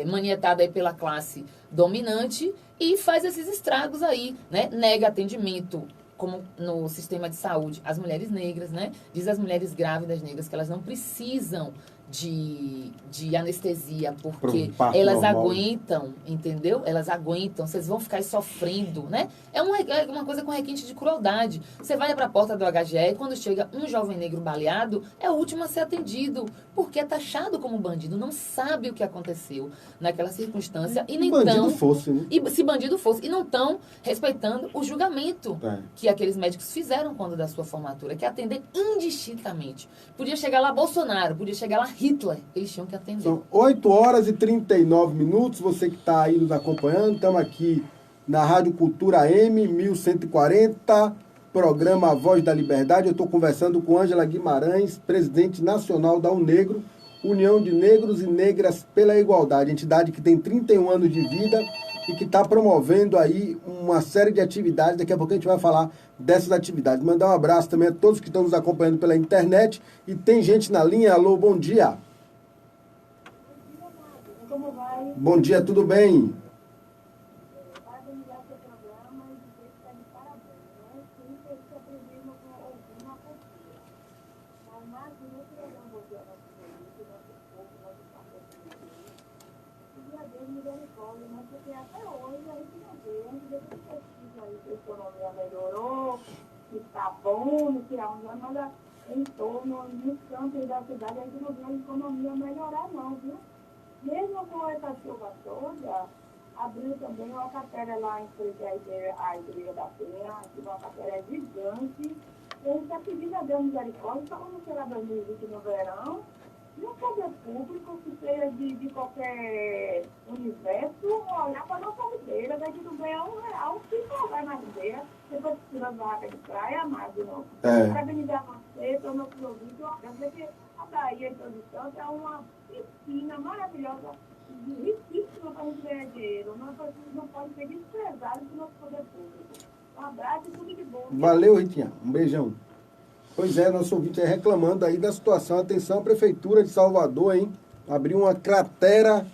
manietada aí pela classe dominante, e faz esses estragos aí, né? Nega atendimento, como no sistema de saúde, às mulheres negras, né? Diz às mulheres grávidas negras que elas não precisam de anestesia, porque parto elas normal. aguentam, entendeu? Elas aguentam, vocês vão ficar aí sofrendo, né? É uma coisa com requinte de crueldade. Você vai para a porta do HGE e quando chega um jovem negro baleado, é o último a ser atendido, porque é taxado como bandido, não sabe o que aconteceu naquela circunstância e nem bandido tão... fosse, né? E se bandido fosse, e não estão respeitando o julgamento que aqueles médicos fizeram quando da sua formatura, que é atender indistintamente. Podia chegar lá Bolsonaro, podia chegar lá Hitler, eles tinham que atender. São 8h39, você que está aí nos acompanhando, estamos aqui na Rádio Cultura M, 1140, programa A Voz da Liberdade. Eu estou conversando com Ângela Guimarães, presidente nacional da UNEGRO, União de Negros e Negras pela Igualdade, entidade que tem 31 anos de vida e que está promovendo aí uma série de atividades. Daqui a pouco a gente vai falar dessas atividades. Mandar um abraço também a todos que estão nos acompanhando pela internet. E tem gente na linha. Alô, bom dia. Como vai? Bom dia, tudo bem? Parabenizar seu programa e dizer que está de parabéns, né? Sim, que eles aprendemos com alguma cultura. Mas imagina que eu não vou ter a nossa polícia, nosso povo, nosso partido. E dia Deus misericórdia, mas porque até hoje a gente não vê, a gente vê que pesquisa aí que a economia melhorou, que está bom, que há uns anos, mas em torno, nos campos da cidade, a gente não vê a economia melhorar não, viu? Mesmo com essa chuva toda, abriu também uma capela lá em frente à Igreja da Penha, uma capela gigante. E a gente está pedindo a Deus misericórdia, só quando chegar 2020 no verão, e um poder público que seja de qualquer universo, olhar para a nossa ribeira, daqui não ganhar R$1, se vai na ribeira, depois que tira a barraca de praia, Magno. Parabenizar você, para o nosso ouvinte, porque a Bahia, em todo instante, é uma piscina maravilhosa, riquíssima para a gente ganhar dinheiro. Nós não podemos ser desprezados do nosso poder público. Um abraço e tudo de bom. Valeu, Ritinha. Um beijão. Pois é, nosso ouvinte aí reclamando aí da situação. Atenção, a Prefeitura de Salvador, hein? Abriu uma cratera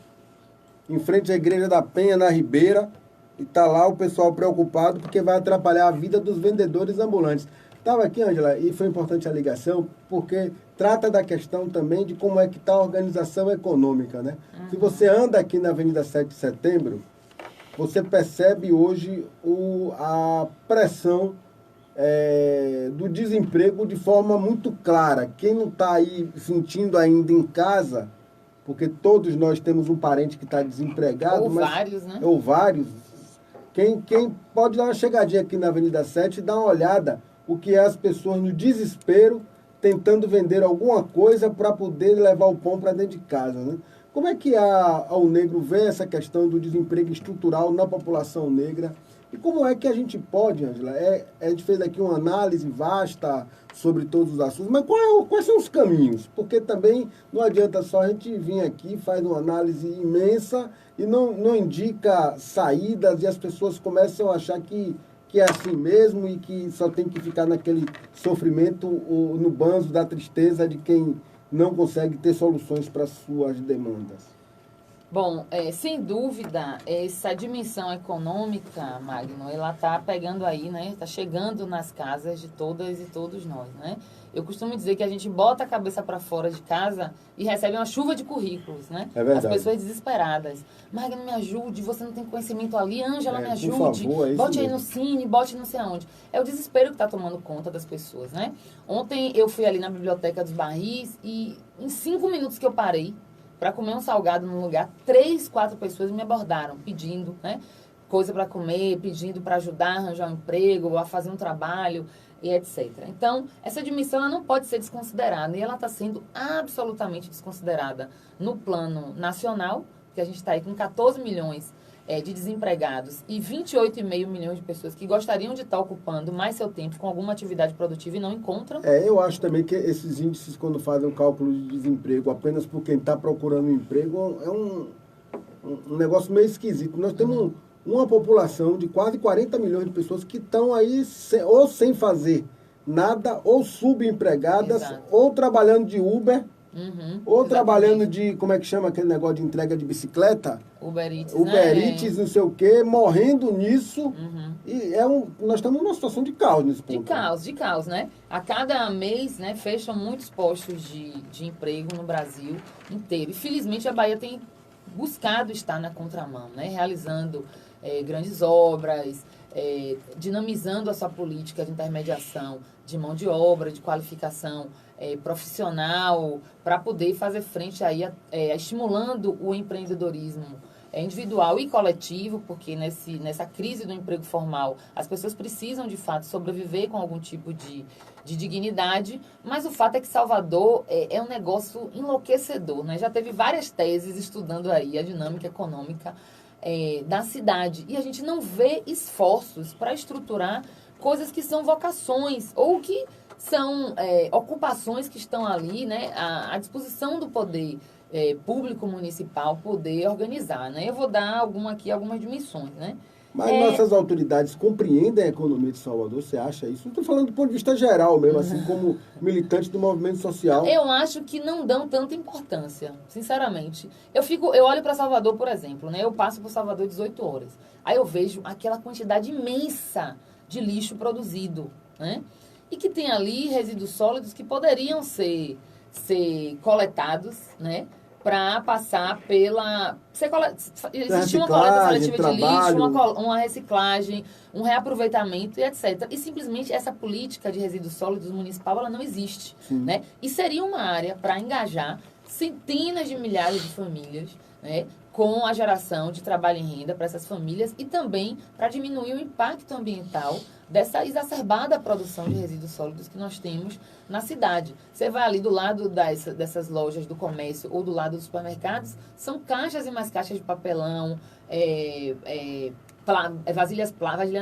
em frente à Igreja da Penha, na Ribeira. E tá lá o pessoal preocupado porque vai atrapalhar a vida dos vendedores ambulantes. Estava aqui, Ângela, e foi importante a ligação, porque trata da questão também de como é que está a organização econômica, né? Se você anda aqui na Avenida 7 de Setembro, você percebe hoje a pressão do desemprego de forma muito clara. Quem não está aí sentindo ainda em casa, porque todos nós temos um parente que está desempregado. Ou vários, né? Ou vários. Quem pode dar uma chegadinha aqui na Avenida 7 e dar uma olhada o que é as pessoas no desespero tentando vender alguma coisa para poder levar o pão para dentro de casa, né? Como é que a UNEGRO vê essa questão do desemprego estrutural na população negra? E como é que a gente pode, Ângela? A gente fez aqui uma análise vasta sobre todos os assuntos, mas quais são os caminhos? Porque também não adianta só a gente vir aqui, faz uma análise imensa e não indica saídas e as pessoas começam a achar que é assim mesmo e que só tem que ficar naquele sofrimento, no banzo da tristeza de quem não consegue ter soluções para suas demandas. Bom, sem dúvida, essa dimensão econômica, Magno, ela está pegando aí, né? Está chegando nas casas de todas e todos nós, né? Eu costumo dizer que a gente bota a cabeça para fora de casa e recebe uma chuva de currículos, né? É verdade. As pessoas desesperadas. Magno, me ajude, você não tem conhecimento ali, Ângela, me ajude. Por favor, bote aí mesmo. no Cine, bote não sei aonde. É o desespero que está tomando conta das pessoas, né? Ontem eu fui ali na Biblioteca dos Barris e em 5 minutos que eu parei para comer um salgado num lugar, 3, 4 pessoas me abordaram, pedindo, né, coisa para comer, pedindo para ajudar a arranjar um emprego, a fazer um trabalho, e etc. Então, essa dimensão ela não pode ser desconsiderada, e ela está sendo absolutamente desconsiderada no plano nacional, que a gente está aí com 14 milhões de desempregados e 28,5 milhões de pessoas que gostariam de estar ocupando mais seu tempo com alguma atividade produtiva e não encontram. Eu acho também que esses índices, quando fazem um cálculo de desemprego apenas por quem está procurando um emprego, é um negócio meio esquisito. Nós temos uma população de quase 40 milhões de pessoas que estão aí ou sem fazer nada, ou subempregadas, Exato. ou trabalhando de Uber, ou exatamente. trabalhando de, como é que chama aquele negócio de entrega de bicicleta? Uber Eats, Uber né? Eats, não sei o quê, morrendo nisso. E nós estamos numa situação de caos nesse ponto. De caos, né? A cada mês, né, fecham muitos postos de emprego no Brasil inteiro. E, felizmente, a Bahia tem buscado estar na contramão, né? Realizando grandes obras, dinamizando a sua política de intermediação de mão de obra, de qualificação profissional, para poder fazer frente aí estimulando o empreendedorismo individual e coletivo, porque nessa crise do emprego formal, as pessoas precisam, de fato, sobreviver com algum tipo de dignidade, mas o fato é que Salvador é um negócio enlouquecedor, né? Já teve várias teses estudando aí a dinâmica econômica da cidade, e a gente não vê esforços para estruturar coisas que são vocações, ou que são ocupações que estão ali, né, à disposição do poder público municipal poder organizar, né? Eu vou dar algumas dimensões, né? Mas nossas autoridades compreendem a economia de Salvador, você acha isso? Não estou falando do ponto de vista geral mesmo, assim como militante do movimento social. Eu acho que não dão tanta importância, sinceramente. Eu olho para Salvador, por exemplo, né? Eu passo por Salvador 18 horas. Aí eu vejo aquela quantidade imensa de lixo produzido, né? E que tem ali resíduos sólidos que poderiam ser coletados, né? Para passar pela... Existir uma coleta seletiva de lixo, uma reciclagem, um reaproveitamento e etc. E simplesmente essa política de resíduos sólidos municipal, ela não existe, né? E seria uma área para engajar centenas de milhares de famílias, né, com a geração de trabalho e renda para essas famílias e também para diminuir o impacto ambiental dessa exacerbada produção de resíduos sólidos que nós temos na cidade. Você vai ali do lado dessas lojas do comércio ou do lado dos supermercados, são caixas e mais caixas de papelão,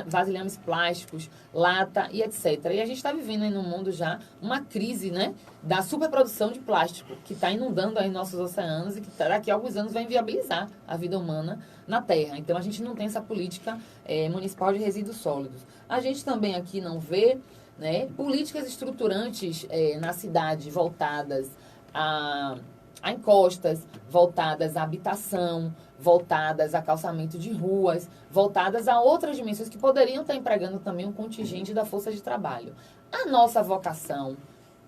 vasilhames plásticos, lata e etc. E a gente está vivendo aí no mundo já uma crise, né, da superprodução de plástico, que está inundando aí nossos oceanos e que daqui a alguns anos vai inviabilizar a vida humana na Terra. Então, a gente não tem essa política municipal de resíduos sólidos. A gente também aqui não vê, né, políticas estruturantes na cidade voltadas a encostas, voltadas à habitação, voltadas a calçamento de ruas, voltadas a outras dimensões que poderiam estar empregando também um contingente da força de trabalho. A nossa vocação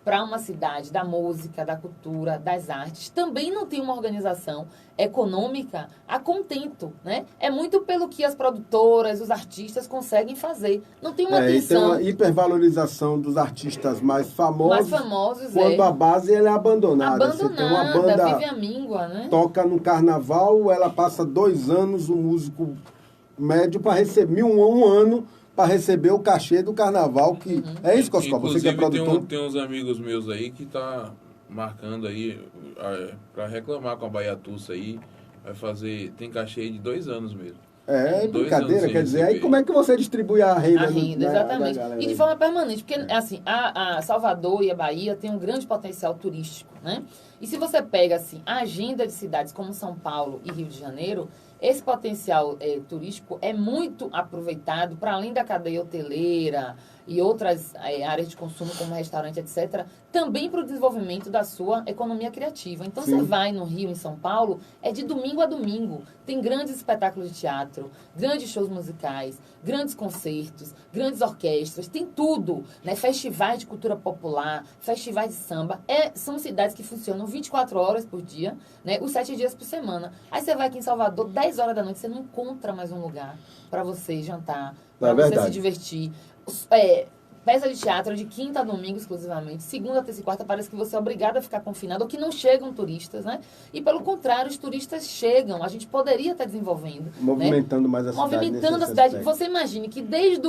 para uma cidade da música, da cultura, das artes, também não tem uma organização econômica a contento, né? É muito pelo que as produtoras, os artistas conseguem fazer. Não tem uma atenção. E tem uma hipervalorização dos artistas mais famosos quando a base ela é abandonada. Você tem uma banda, vive a míngua, né? Toca no carnaval, ela passa 2 anos, um músico médio, para receber um ano para receber o cachê do carnaval, que é isso, Coscoba, você que é produtor. Tem uns amigos meus aí que tá marcando aí para reclamar com a Baiatussa aí, tem cachê aí de 2 anos mesmo. Brincadeira, quer dizer, aí como é que você distribui a renda? A renda, exatamente. E de forma permanente, porque assim, a Salvador e a Bahia têm um grande potencial turístico, né? E se você pega assim, a agenda de cidades como São Paulo e Rio de Janeiro, esse potencial turístico é muito aproveitado para além da cadeia hoteleira e outras áreas de consumo como restaurante, etc., também para o desenvolvimento da sua economia criativa. Então, Você vai no Rio, em São Paulo, é de domingo a domingo. Tem grandes espetáculos de teatro, grandes shows musicais, grandes concertos, grandes orquestras, tem tudo, né? Festivais de cultura popular, festivais de samba. São cidades que funcionam 24 horas por dia, né? Os 7 dias por semana. Aí você vai aqui em Salvador, 10 horas da noite, você não encontra mais um lugar para você jantar, para você se divertir. Peça de teatro de quinta a domingo exclusivamente, segunda, terça e quarta parece que você é obrigado a ficar confinado, ou que não chegam turistas, né? E pelo contrário, os turistas chegam, a gente poderia estar desenvolvendo. Movimentando, né? Mais a cidade. Movimentando a cidade. Você imagine que desde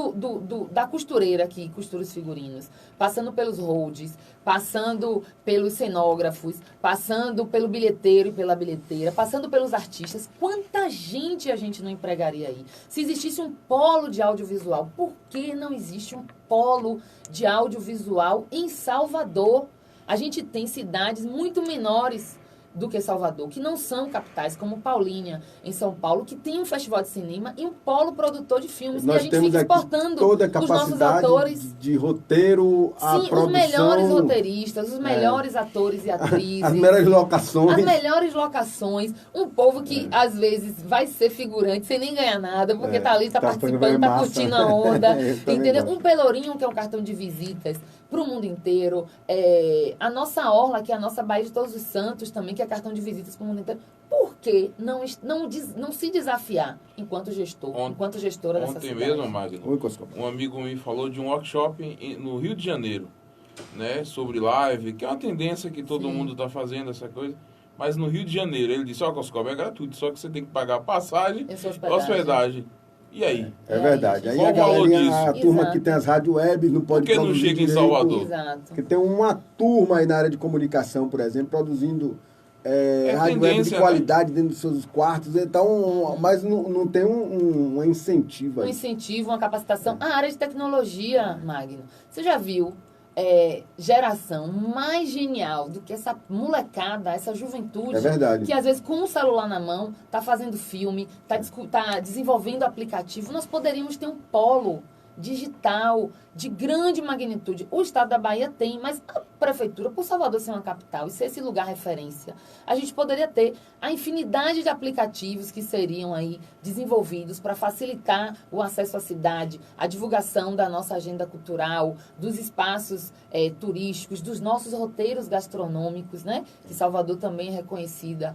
da costureira que costura os figurinos, passando pelos holds, passando pelos cenógrafos, passando pelo bilheteiro e pela bilheteira, passando pelos artistas, quanta gente a gente não empregaria aí? Se existisse um polo de audiovisual, por que não existe um polo de audiovisual em Salvador? A gente tem cidades muito menores do que Salvador, que não são capitais, como Paulínia, em São Paulo, que tem um festival de cinema e um polo produtor de filmes. Nós e a gente temos fica aqui exportando toda a os nossos capacidade atores. de roteiro, a Sim, produção... os melhores roteiristas, os melhores atores e atrizes. As melhores locações. As melhores locações. Um povo que, às vezes, vai ser figurante sem nem ganhar nada, porque tá ali, tá participando, tá curtindo a onda. Entendeu? Um Pelourinho, que é um cartão de visitas para o mundo inteiro. A nossa Orla, que é a nossa Baía de Todos os Santos também, que é cartão de visitas para o mundo inteiro. Por que não se desafiar enquanto gestor, enquanto gestora dessa cidade? Ontem mesmo, Magno, um amigo me falou de um workshop no Rio de Janeiro, né, sobre live, que é uma tendência que todo mundo está fazendo, essa coisa. Mas no Rio de Janeiro, ele disse, Coscoba, é gratuito, só que você tem que pagar passagem e hospedagem. E aí? É verdade. Aí qual a galerinha, disso? a turma Exato. que tem as rádio web não pode Por que não produzir chega em direito. Salvador? Exato. Porque tem uma turma aí na área de comunicação, por exemplo, produzindo rádio web de tendência, qualidade dentro dos seus quartos. Então, mas não tem um incentivo Um aí. incentivo, uma capacitação. A área de tecnologia, Magno. Você já viu geração mais genial do que essa molecada, essa juventude? É verdade. Que às vezes com o celular na mão, tá fazendo filme, tá desenvolvendo aplicativo. Nós poderíamos ter um polo digital de grande magnitude. O estado da Bahia tem, mas a prefeitura, por Salvador ser uma capital e ser esse lugar referência, a gente poderia ter a infinidade de aplicativos que seriam aí desenvolvidos para facilitar o acesso à cidade, a divulgação da nossa agenda cultural, dos espaços turísticos, dos nossos roteiros gastronômicos, né? Que Salvador também é reconhecida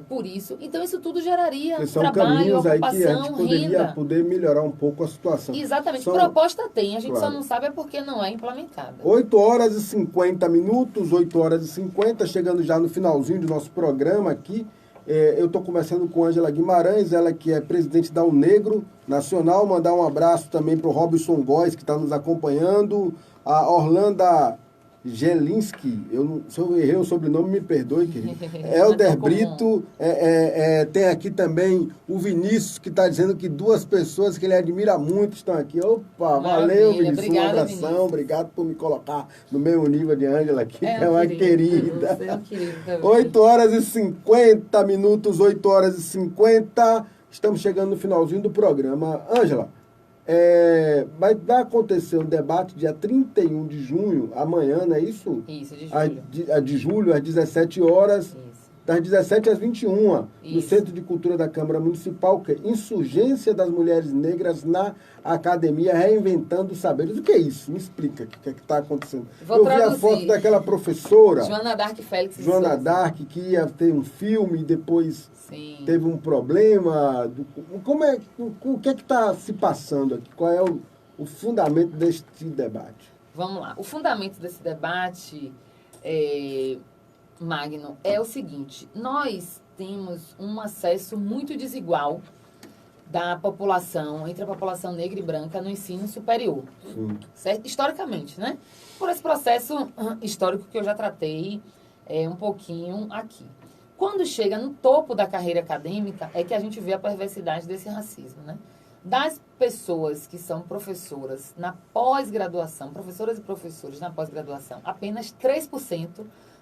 por isso. Então, isso tudo geraria São trabalho, caminhos aí que a ocupação, gente poderia renda. poder melhorar um pouco a situação. Exatamente. São- Proposta tem, a gente Claro. só não sabe porque não é implementada. 8 horas e 50 minutos, 8 horas e 50, chegando já no finalzinho do nosso programa aqui. Eu estou conversando com Ângela Guimarães, ela que é presidente da Unegro Nacional. Mandar um abraço também para o Robson Góes, que está nos acompanhando. A Orlanda Gelinski, se eu errei o sobrenome, me perdoe, querido. Helder Brito, tem aqui também o Vinícius, que está dizendo que duas pessoas que ele admira muito estão aqui. Opa, valeu, Vinícius, Obrigada, um abração, Vinícius. Obrigado por me colocar no mesmo nível de Ângela aqui, que é um uma querida. querida. Você é um querido também. 8 horas e 50 minutos, 8 horas e 50, estamos chegando no finalzinho do programa. Ângela, vai acontecer um debate dia 31 de junho, amanhã, não é isso? Isso, de julho. De julho, às 17 horas, Isso. das 17 às 21, no Isso. Centro de Cultura da Câmara Municipal, que é Insurgência das Mulheres Negras na Academia, Reinventando Saberes. O que é isso? Me explica o que está acontecendo. Vou Eu vi a traduzir. foto daquela professora, Joana Dark Félix de Joana Souza. Dark, que ia ter um filme e depois Sim. teve um problema. O que é que está se passando aqui? Qual é o fundamento deste debate? Vamos lá. O fundamento desse debate, Magno, é o seguinte. Nós temos um acesso muito desigual da população, entre a população negra e branca, no ensino superior. Sim. Certo? Historicamente, né? Por esse processo histórico que eu já tratei um pouquinho aqui. Quando chega no topo da carreira acadêmica, é que a gente vê a perversidade desse racismo, né? Das pessoas que são professoras na pós-graduação, professoras e professores na pós-graduação, apenas 3%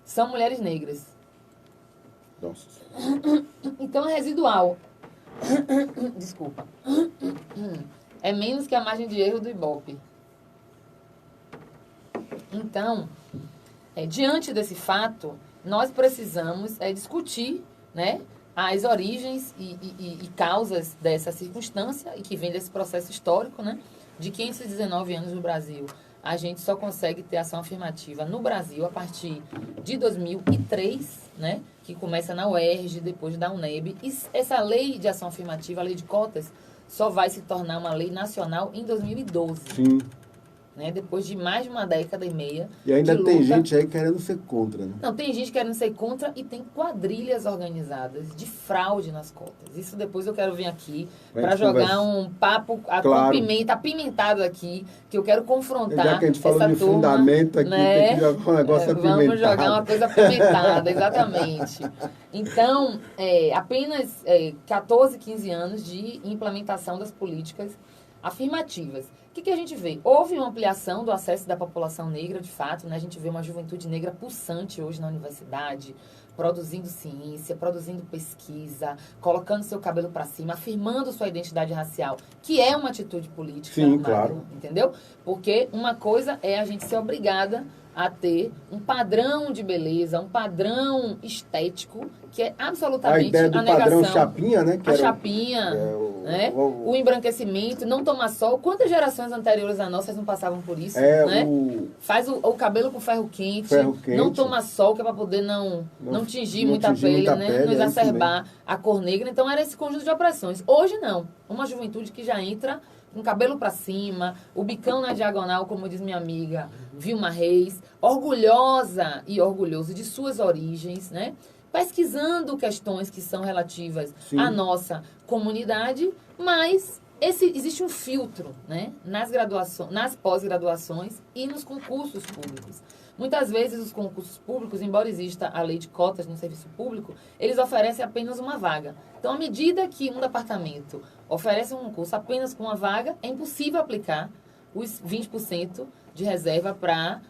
são mulheres negras. Nossa. Então, é residual. Desculpa. É menos que a margem de erro do Ibope. Então, diante desse fato, nós precisamos discutir, né, as origens e causas dessa circunstância e que vem desse processo histórico, né, de 519 anos no Brasil. A gente só consegue ter ação afirmativa no Brasil a partir de 2003, né, que começa na UERJ, depois da UNEB. E essa lei de ação afirmativa, a lei de cotas, só vai se tornar uma lei nacional em 2012. Sim. Né, depois de mais de uma década e meia. E ainda de tem luta. gente aí querendo ser contra, né? Não, tem gente querendo ser contra e tem quadrilhas organizadas de fraude nas cotas. Isso depois eu quero vir aqui para jogar um papo com pimenta, apimentado aqui, que eu quero confrontar. Já que a gente falou essa de turma, fundamento aqui, né? tem que jogar um negócio apimentado. Vamos jogar uma coisa apimentada, exatamente. Então, apenas 14, 15 anos de implementação das políticas afirmativas. O que a gente vê? Houve uma ampliação do acesso da população negra, de fato, né? A gente vê uma juventude negra pulsante hoje na universidade, produzindo ciência, produzindo pesquisa, colocando seu cabelo para cima, afirmando sua identidade racial, que é uma atitude política. Sim, Magno, claro. entendeu? Porque uma coisa é a gente ser obrigada a ter um padrão de beleza, um padrão estético, que é absolutamente a ideia do a negação. padrão chapinha, né? Que A era chapinha, né? O embranquecimento, não tomar sol. Quantas gerações anteriores a nossas não passavam por isso? Né? Faz o cabelo com ferro quente, não toma sol, que é para poder não tingir muita pele, né? Não exacerbar a cor negra. Então era esse conjunto de opressões. Hoje não. Uma juventude que já entra com cabelo para cima, o bicão na diagonal, como diz minha amiga Vilma Reis, orgulhosa e orgulhoso de suas origens, né? Pesquisando questões que são relativas à nossa comunidade, mas existe um filtro, né? Nas pós-graduações e nos concursos públicos. Muitas vezes os concursos públicos, embora exista a lei de cotas no serviço público, eles oferecem apenas uma vaga. Então, à medida que um departamento oferece um concurso apenas com uma vaga, é impossível aplicar os 20% de reserva para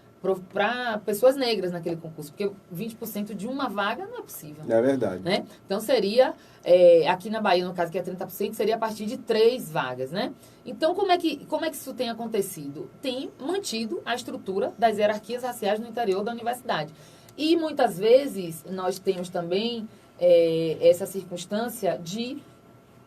pessoas negras naquele concurso, porque 20% de uma vaga não é possível. É verdade. Né? Então, seria, aqui na Bahia, no caso, que é 30%, seria a partir de 3 vagas, né? Então, como é que isso tem acontecido? Tem mantido a estrutura das hierarquias raciais no interior da universidade. E, muitas vezes, nós temos também essa circunstância de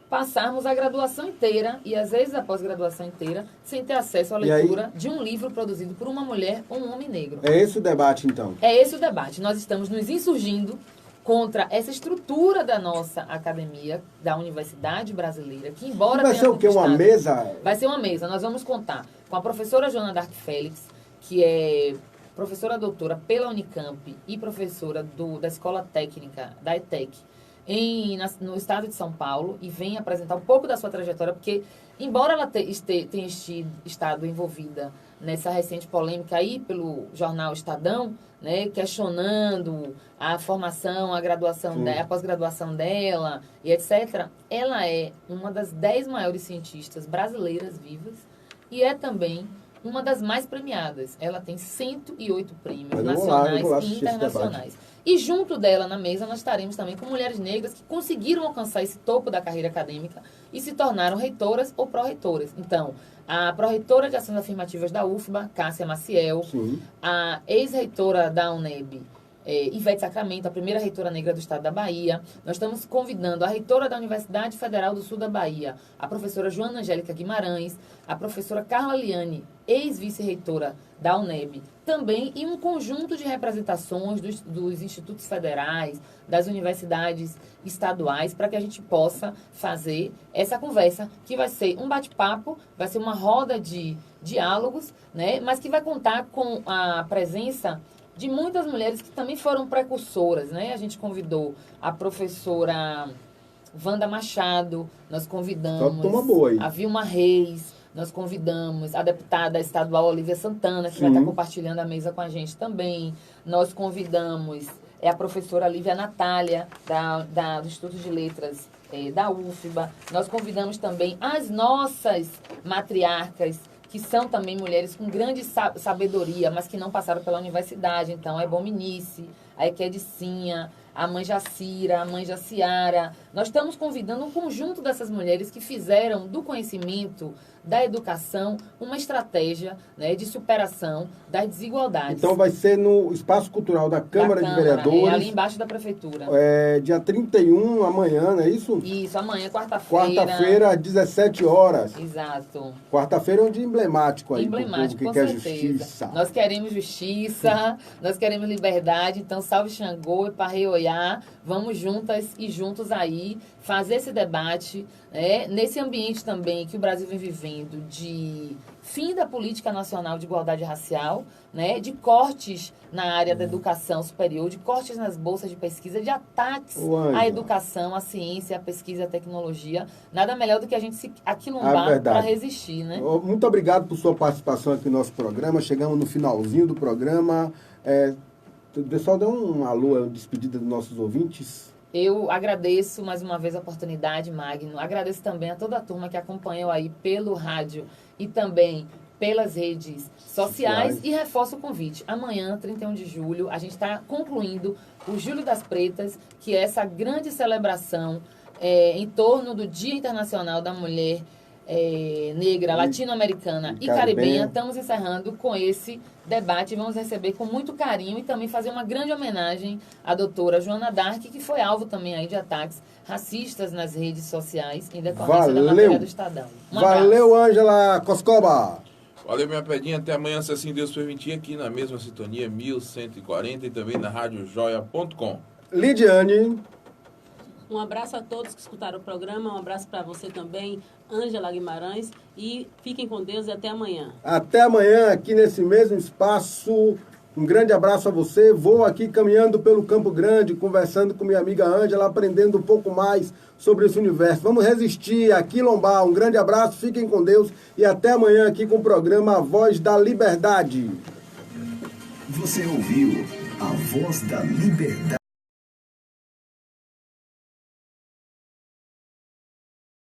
passarmos a graduação inteira, e às vezes a pós-graduação inteira, sem ter acesso à leitura de um livro produzido por uma mulher ou um homem negro. É esse o debate, então? É esse o debate. Nós estamos nos insurgindo contra essa estrutura da nossa academia, da universidade brasileira, que embora vai ser o quê? Uma mesa? Vai ser uma mesa. Nós vamos contar com a professora Joana Dark Félix, que é professora doutora pela Unicamp e professora da Escola Técnica, da ETEC, no estado de São Paulo, e vem apresentar um pouco da sua trajetória, porque, embora ela tenha estado envolvida nessa recente polêmica aí pelo jornal Estadão, né, questionando a formação, a graduação, a pós-graduação dela e etc., ela é uma das 10 maiores cientistas brasileiras vivas e é também uma das mais premiadas. Ela tem 108 prêmios nacionais e internacionais. E junto dela, na mesa, nós estaremos também com mulheres negras que conseguiram alcançar esse topo da carreira acadêmica e se tornaram reitoras ou pró-reitoras. Então, a pró-reitora de Ações Afirmativas da UFBA, Cássia Maciel, a ex-reitora da UNEB, Ivete Sacramento, a primeira reitora negra do estado da Bahia. Nós estamos convidando a reitora da Universidade Federal do Sul da Bahia, a professora Joana Angélica Guimarães, a professora Carla Liane, ex-vice-reitora da UNEB, também, e um conjunto de representações dos institutos federais, das universidades estaduais, para que a gente possa fazer essa conversa, que vai ser um bate-papo, vai ser uma roda de diálogos, né, mas que vai contar com a presença de muitas mulheres que também foram precursoras, né? A gente convidou a professora Wanda Machado, nós convidamos a Vilma Reis, nós convidamos a deputada estadual Olívia Santana, que vai estar compartilhando a mesa com a gente também. Nós convidamos a professora Lívia Natália, do Instituto de Letras da UFBA. Nós convidamos também as nossas matriarcas, que são também mulheres com grande sabedoria, mas que não passaram pela universidade. Então, a Ebominice, a Equedicinha, a mãe Jacira, a mãe Jaciara. Nós estamos convidando um conjunto dessas mulheres que fizeram do conhecimento, da educação, uma estratégia, né, de superação das desigualdades. Então vai ser no Espaço Cultural da Câmara de Vereadores. Ali embaixo da Prefeitura. Dia 31, amanhã, não é isso? Isso, amanhã, quarta-feira. Quarta-feira, às 17 horas. Exato. Quarta-feira é um dia emblemático aí. Emblemático, que com quer certeza. justiça. Nós queremos justiça, nós queremos liberdade, então salve Xangô e Parreioiá, vamos juntas e juntos aí fazer esse debate, né, nesse ambiente também que o Brasil vem vivendo de fim da política nacional de igualdade racial, né, de cortes na área da educação superior, de cortes nas bolsas de pesquisa, de ataques à educação, à ciência, à pesquisa e à tecnologia. Nada melhor do que a gente se aquilombar para resistir, né? Muito obrigado por sua participação aqui no nosso programa. Chegamos no finalzinho do programa. O pessoal deu um alô, uma despedida dos nossos ouvintes. Eu agradeço mais uma vez a oportunidade, Magno. Agradeço também a toda a turma que acompanhou aí pelo rádio e também pelas redes sociais. E reforço o convite. Amanhã, 31 de julho, a gente está concluindo o Julho das Pretas, que é essa grande celebração em torno do Dia Internacional da Mulher Negra, Latino-Americana e Caribenha. Estamos encerrando com esse debate. Vamos receber com muito carinho e também fazer uma grande homenagem à doutora Joana Dark, que foi alvo também aí de ataques racistas nas redes sociais em decorrência da matéria do Estadão. Valeu, Ângela Coscoba. Valeu, minha pedinha. Até amanhã, se assim Deus permitir, aqui na mesma sintonia, 1140 e também na radiojoia.com. Lidiane. Um abraço a todos que escutaram o programa, um abraço para você também, Ângela Guimarães, e fiquem com Deus e até amanhã. Até amanhã, aqui nesse mesmo espaço. Um grande abraço a você. Vou aqui caminhando pelo Campo Grande, conversando com minha amiga Ângela, aprendendo um pouco mais sobre esse universo. Vamos resistir a quilombar. Um grande abraço, fiquem com Deus e até amanhã aqui com o programa A Voz da Liberdade. Você ouviu A Voz da Liberdade.